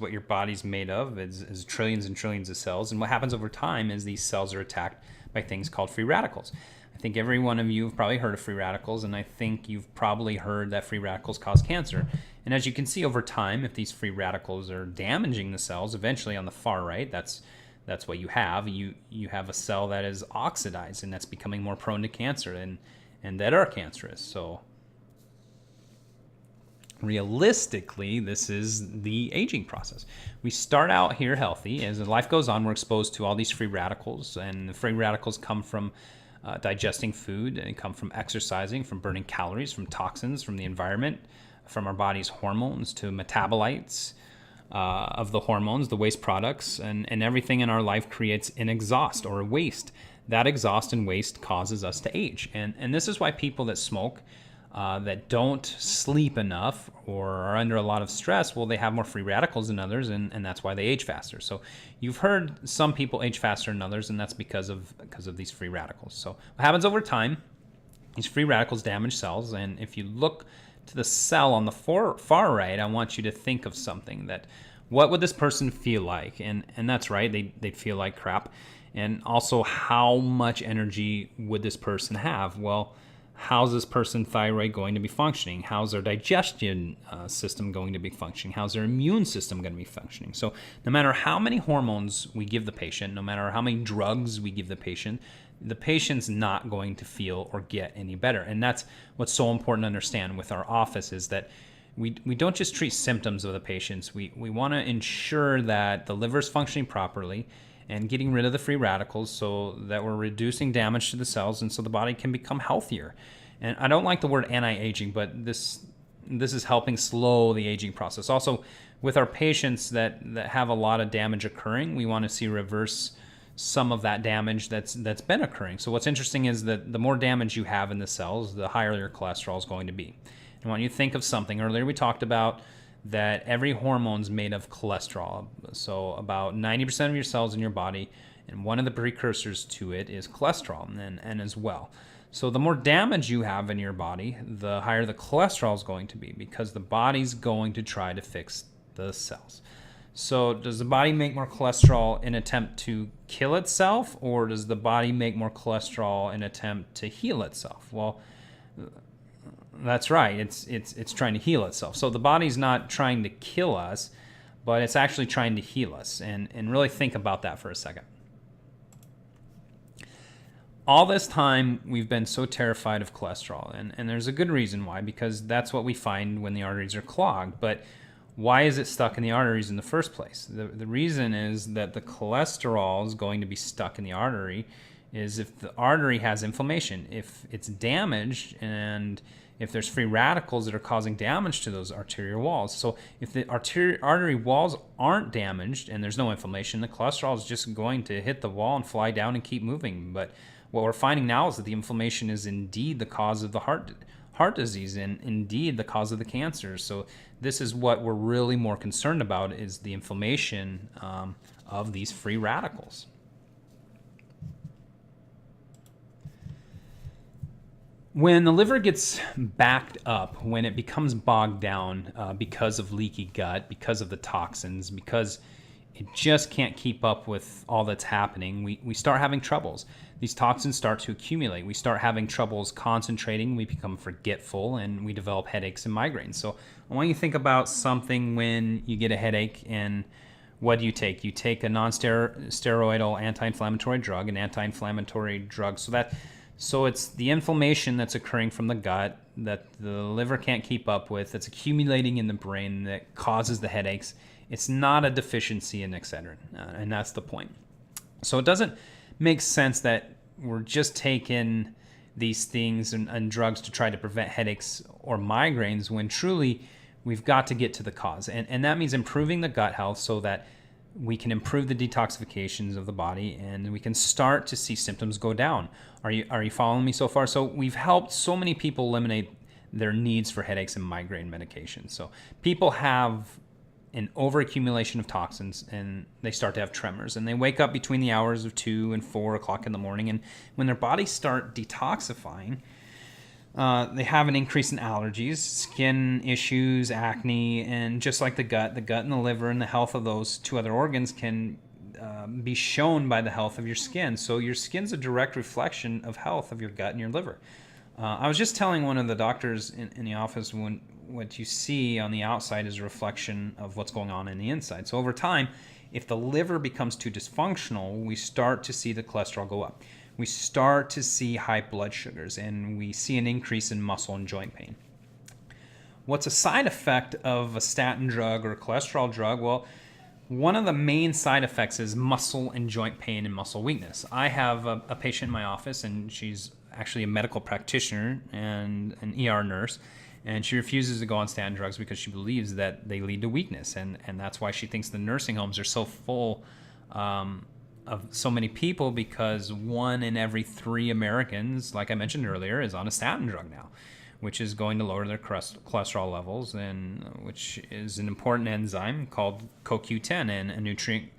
Speaker 1: what your body's made of. It's trillions and trillions of cells, and what happens over time is these cells are attacked by things called free radicals. I think every one of you have probably heard of free radicals, and I think you've probably heard that free radicals cause cancer. And as you can see over time, if these free radicals are damaging the cells, eventually on the far right, that's what you have. You have a cell that is oxidized, and that's becoming more prone to cancer and that are cancerous. So Realistically, this is the aging process. We start out here healthy. As life goes on, we're exposed to all these free radicals, and the free radicals come from digesting food, and come from exercising, from burning calories, from toxins, from the environment, from our body's hormones to metabolites of the hormones, the waste products, and everything in our life creates an exhaust or a waste. That exhaust and waste causes us to age. And this is why people that smoke, that don't sleep enough or are under a lot of stress, well, they have more free radicals than others, and that's why they age faster. So you've heard some people age faster than others, and that's because of these free radicals. So what happens over time, these free radicals damage cells, and if you look to the cell on the far right, I want you to think of something that, what would this person feel like? And that's right, they'd feel like crap. And also, how much energy would this person have? Well, how's this person's thyroid going to be functioning? How's their digestion system going to be functioning? How's their immune system going to be functioning? So no matter how many hormones we give the patient, no matter how many drugs we give the patient's not going to feel or get any better. And that's what's so important to understand with our office, is that we don't just treat symptoms of the patients. We want to ensure that the liver is functioning properly and getting rid of the free radicals so that we're reducing damage to the cells and so the body can become healthier. And I don't like the word anti-aging, but this is helping slow the aging process. Also, with our patients that have a lot of damage occurring, we want to see reverse some of that damage that's been occurring. So what's interesting is that the more damage you have in the cells, the higher your cholesterol is going to be. And I want you to think of something. Earlier we talked about that every hormone's made of cholesterol. So about 90% of your cells in your body, and one of the precursors to it is cholesterol, and as well. So the more damage you have in your body, the higher the cholesterol is going to be, because the body's going to try to fix the cells. So does the body make more cholesterol in an attempt to kill itself, or does the body make more cholesterol in an attempt to heal itself? Well, that's right. It's trying to heal itself. So the body's not trying to kill us, but it's actually trying to heal us. And really think about that for a second. All this time, we've been so terrified of cholesterol. And there's a good reason why, because that's what we find when the arteries are clogged. But why is it stuck in the arteries in the first place? The reason is that the cholesterol is going to be stuck in the artery is if the artery has inflammation. If it's damaged, and if there's free radicals that are causing damage to those arterial walls. So if the artery walls aren't damaged and there's no inflammation, the cholesterol is just going to hit the wall and fly down and keep moving. But what we're finding now is that the inflammation is indeed the cause of the heart disease, and indeed the cause of the cancer. So this is what we're really more concerned about, is the inflammation of these free radicals. When the liver gets backed up, when it becomes bogged down because of leaky gut, because of the toxins, because it just can't keep up with all that's happening, we start having troubles. These toxins start to accumulate. We start having troubles concentrating. We become forgetful, and we develop headaches and migraines. So I want you to think about something when you get a headache, and what do you take? You take a non-steroidal anti-inflammatory drug, an anti-inflammatory drug. So it's the inflammation that's occurring from the gut that the liver can't keep up with, that's accumulating in the brain, that causes the headaches. It's not a deficiency in Excedrin, and that's the point. So it doesn't make sense that we're just taking these things and drugs to try to prevent headaches or migraines, when truly we've got to get to the cause. And that means improving the gut health so that we can improve the detoxifications of the body, and we can start to see symptoms go down. Are you following me so far? So we've helped so many people eliminate their needs for headaches and migraine medications. So people have an overaccumulation of toxins, and they start to have tremors, and they wake up between the hours of 2 and 4 o'clock in the morning, and when their bodies start detoxifying, they have an increase in allergies, skin issues, acne, and just like the gut and the liver and the health of those two other organs can be shown by the health of your skin. So your skin's a direct reflection of health of your gut and your liver. I was just telling one of the doctors in the office, when what you see on the outside is a reflection of what's going on in the inside. So over time, if the liver becomes too dysfunctional, we start to see the cholesterol go up. We start to see high blood sugars, and we see an increase in muscle and joint pain. what's a side effect of a statin drug or a cholesterol drug? Well, one of the main side effects is muscle and joint pain and muscle weakness. I have a patient in my office, and she's actually a medical practitioner and an ER nurse, and she refuses to go on statin drugs because she believes that they lead to weakness, and that's why she thinks the nursing homes are so full of so many people, because 1 in every 3 Americans, like I mentioned earlier, is on a statin drug now, which is going to lower their cholesterol levels, and which is an important enzyme called CoQ10 and a nutrient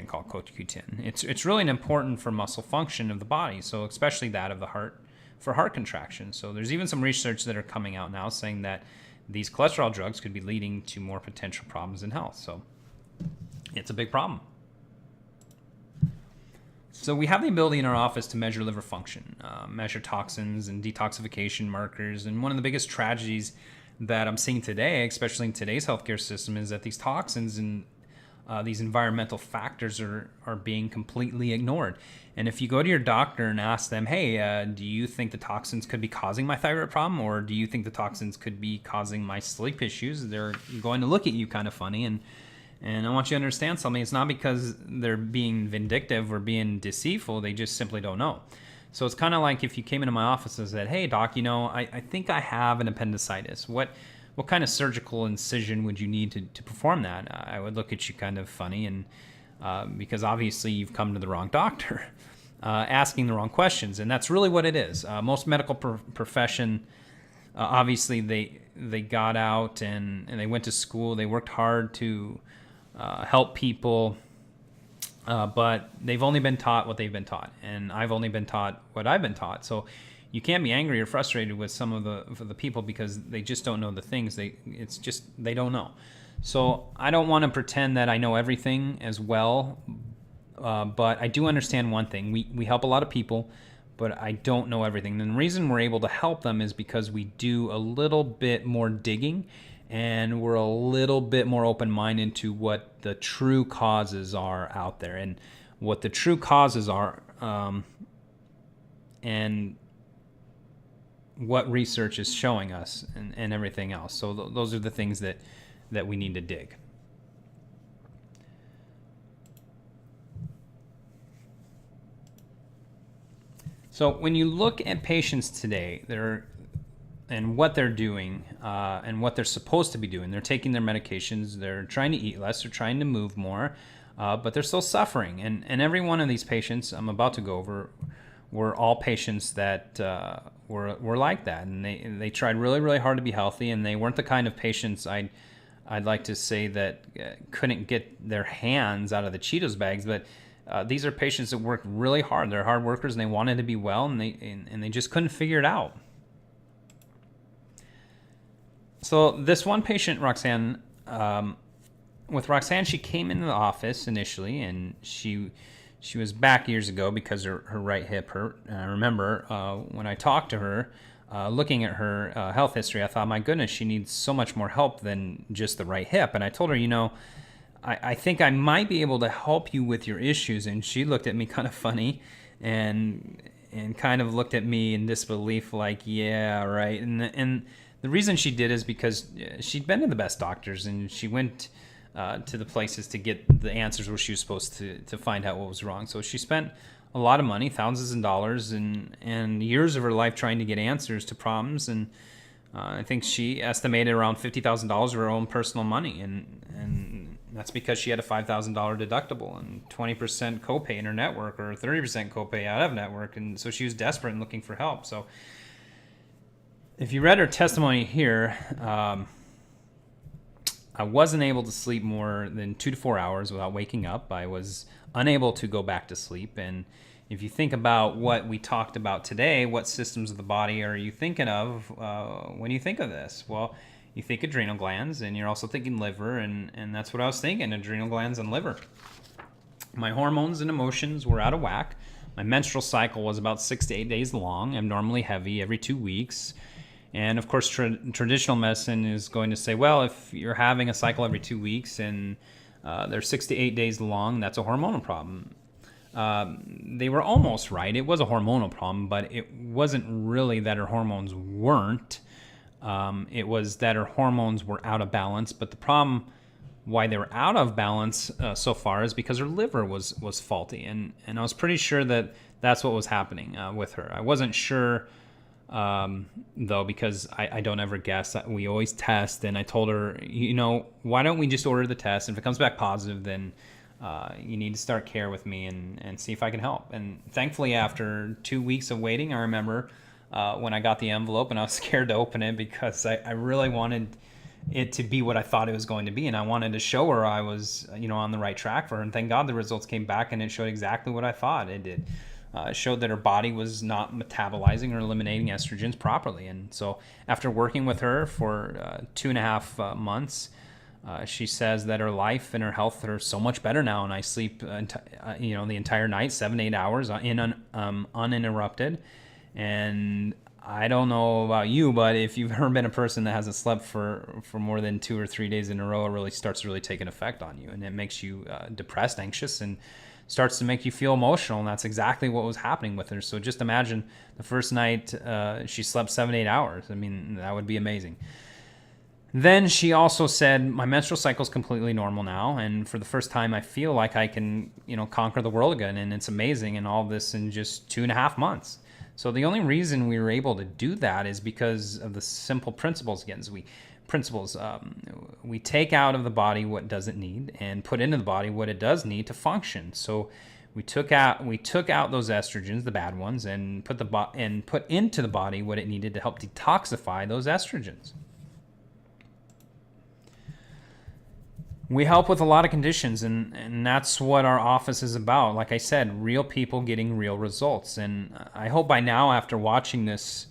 Speaker 1: called CoQ10. It's really important for muscle function of the body, so especially that of the heart, for heart contraction. So there's even some research that are coming out now saying that these cholesterol drugs could be leading to more potential problems in health. So it's a big problem. So we have the ability in our office to measure liver function, measure toxins and detoxification markers. And one of the biggest tragedies that I'm seeing today, especially in today's healthcare system, is that these toxins and these environmental factors are being completely ignored. And if you go to your doctor and ask them, hey, do you think the toxins could be causing my thyroid problem, or do you think the toxins could be causing my sleep issues, they're going to look at you kind of funny. And I want you to understand something. It's not because they're being vindictive or being deceitful. They just simply don't know. So it's kind of like if you came into my office and said, hey, doc, I think I have an appendicitis. What kind of surgical incision would you need to perform that? I would look at you kind of funny, and because obviously you've come to the wrong doctor, asking the wrong questions. And that's really what it is. Most medical profession, obviously they got out and they went to school. They worked hard to help people, but they've only been taught what they've been taught, and I've only been taught what I've been taught. So you can't be angry or frustrated with some of the people because they just don't know the things. They don't know. So I don't want to pretend that I know everything as well, but I do understand one thing. We help a lot of people, but I don't know everything. And the reason we're able to help them is because we do a little bit more digging, and we're a little bit more open-minded to what the true causes are out there, and what the true causes are, and what research is showing us, and everything else. So those are the things that we need to dig. So when you look at patients today, and what they're doing, and what they're supposed to be doing. They're taking their medications, they're trying to eat less, they're trying to move more, but they're still suffering. And every one of these patients I'm about to go over were all patients that were like that. And they tried really, really hard to be healthy, and they weren't the kind of patients I'd like to say that couldn't get their hands out of the Cheetos bags, but these are patients that worked really hard. They're hard workers, and they wanted to be well, and they just couldn't figure it out. So this one patient, Roxanne, with Roxanne, she came into the office initially, and she was back years ago because her right hip hurt. And I remember when I talked to her, looking at her health history, I thought, my goodness, she needs so much more help than just the right hip. And I told her, I think I might be able to help you with your issues. And she looked at me kind of funny and kind of looked at me in disbelief, like, yeah, right. And the reason she did is because she'd been to the best doctors, and she went to the places to get the answers where she was supposed to find out what was wrong. So she spent a lot of money, thousands of dollars, and years of her life trying to get answers to problems. And I think she estimated around $50,000 of her own personal money. And that's because she had a $5,000 deductible and 20% copay in her network, or 30% copay out of network. And so she was desperate and looking for help. So if you read her testimony here, I wasn't able to sleep more than 2 to 4 hours without waking up. I was unable to go back to sleep. And if you think about what we talked about today, what systems of the body are you thinking of when you think of this? Well, you think adrenal glands, and you're also thinking liver, and that's what I was thinking, adrenal glands and liver. My hormones and emotions were out of whack. My menstrual cycle was about 6 to 8 days long, abnormally heavy every 2 weeks. And of course, traditional medicine is going to say, well, if you're having a cycle every 2 weeks and they're 6 to 8 days long, that's a hormonal problem. They were almost right. It was a hormonal problem, but it wasn't really that her hormones weren't. It was that her hormones were out of balance, but the problem why they were out of balance so far is because her liver was faulty, and I was pretty sure that that's what was happening with her. I wasn't sure though, because I don't ever guess. We always test, and I told her, why don't we just order the test? And if it comes back positive, then you need to start care with me and see if I can help. And thankfully, after 2 weeks of waiting, I remember when I got the envelope, and I was scared to open it because I really wanted it to be what I thought it was going to be, and I wanted to show her I was on the right track for her. And thank God the results came back, and it showed exactly what I thought it did. It showed that her body was not metabolizing or eliminating estrogens properly. And so after working with her for 2.5 months, she says that her life and her health are so much better now, and I sleep the entire night, 7-8 hours uninterrupted. And I don't know about you, but if you've ever been a person that hasn't slept for more than 2 or 3 days in a row, it really starts to take an effect on you, and it makes you depressed, anxious, and starts to make you feel emotional. And that's exactly what was happening with her. So just imagine the first night she slept 7-8 hours. I mean, that would be amazing. Then she also said, my menstrual cycle is completely normal now, and for the first time I feel like I can conquer the world again, and it's amazing, and all this in just 2.5 months. So the only reason we were able to do that is because of the simple principles. Again, we take out of the body what doesn't need and put into the body what it does need to function. So we took out those estrogens, the bad ones, and put into the body what it needed to help detoxify those estrogens. We help with a lot of conditions, and that's what our office is about. Like I said, real people getting real results. And I hope by now, after watching this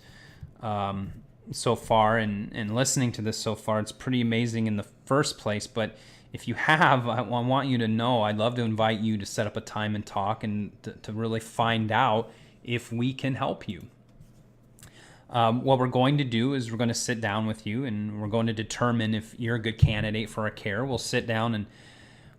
Speaker 1: so far and listening to this so far, it's pretty amazing in the first place. But if you have, I want you to know, I'd love to invite you to set up a time and talk and to really find out if we can help you. What we're going to do is we're going to sit down with you, and we're going to determine if you're a good candidate for our care. We'll sit down and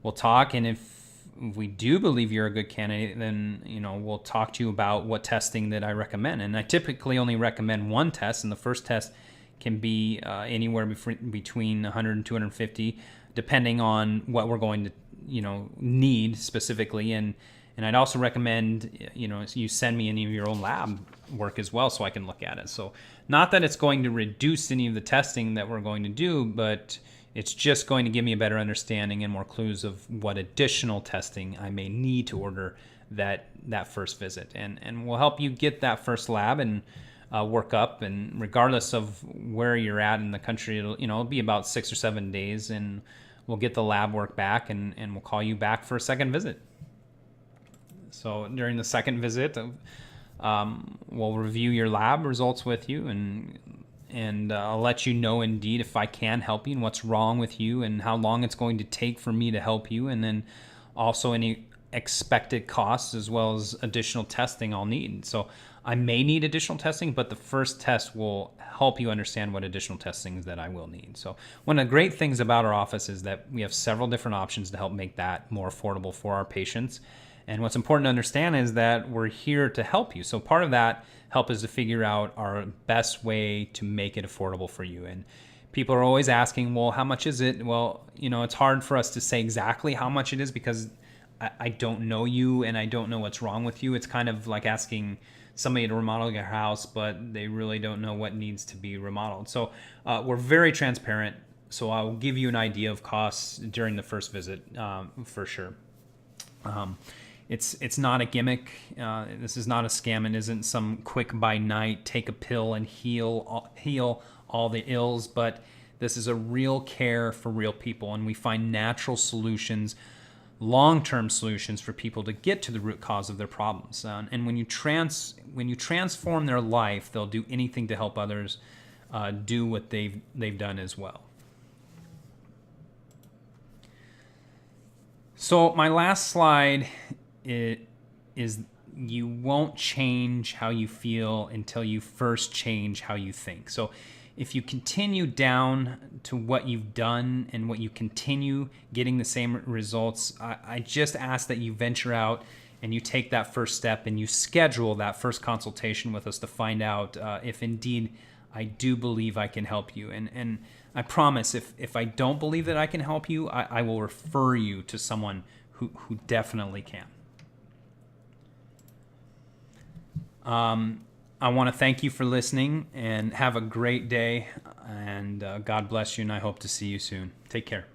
Speaker 1: we'll talk, and if we do believe you're a good candidate, then we'll talk to you about what testing that I recommend. And I typically only recommend one test, and the first test can be anywhere between 100 and 250, depending on what we're going to need specifically. And I'd also recommend, you send me any of your own lab work as well so I can look at it. So not that it's going to reduce any of the testing that we're going to do, but it's just going to give me a better understanding and more clues of what additional testing I may need to order that first visit. And we'll help you get that first lab and work up. And regardless of where you're at in the country, it'll be about 6 or 7 days, and we'll get the lab work back, and we'll call you back for a second visit. So during the second visit, we'll review your lab results with you, and I'll let you know indeed if I can help you and what's wrong with you and how long it's going to take for me to help you, and then also any expected costs as well as additional testing I'll need. So I may need additional testing, but the first test will help you understand what additional testings that I will need. So one of the great things about our office is that we have several different options to help make that more affordable for our patients. And what's important to understand is that we're here to help you. So part of that help is to figure out our best way to make it affordable for you. And people are always asking, well, how much is it? Well, it's hard for us to say exactly how much it is because I don't know you and I don't know what's wrong with you. It's kind of like asking somebody to remodel your house, but they really don't know what needs to be remodeled. So we're very transparent. So I'll give you an idea of costs during the first visit for sure. It's not a gimmick. This is not a scam. It isn't some quick by night, take a pill and heal all the ills, but this is a real care for real people, and we find natural solutions, long-term solutions for people to get to the root cause of their problems. And when you transform their life, they'll do anything to help others do what they've done as well. So my last slide is you won't change how you feel until you first change how you think. So if you continue down to what you've done and what you continue getting the same results, I just ask that you venture out and you take that first step and you schedule that first consultation with us to find out if indeed I do believe I can help you. And I promise, if I don't believe that I can help you, I will refer you to someone who definitely can. I want to thank you for listening, and have a great day, and God bless you, and I hope to see you soon. Take care.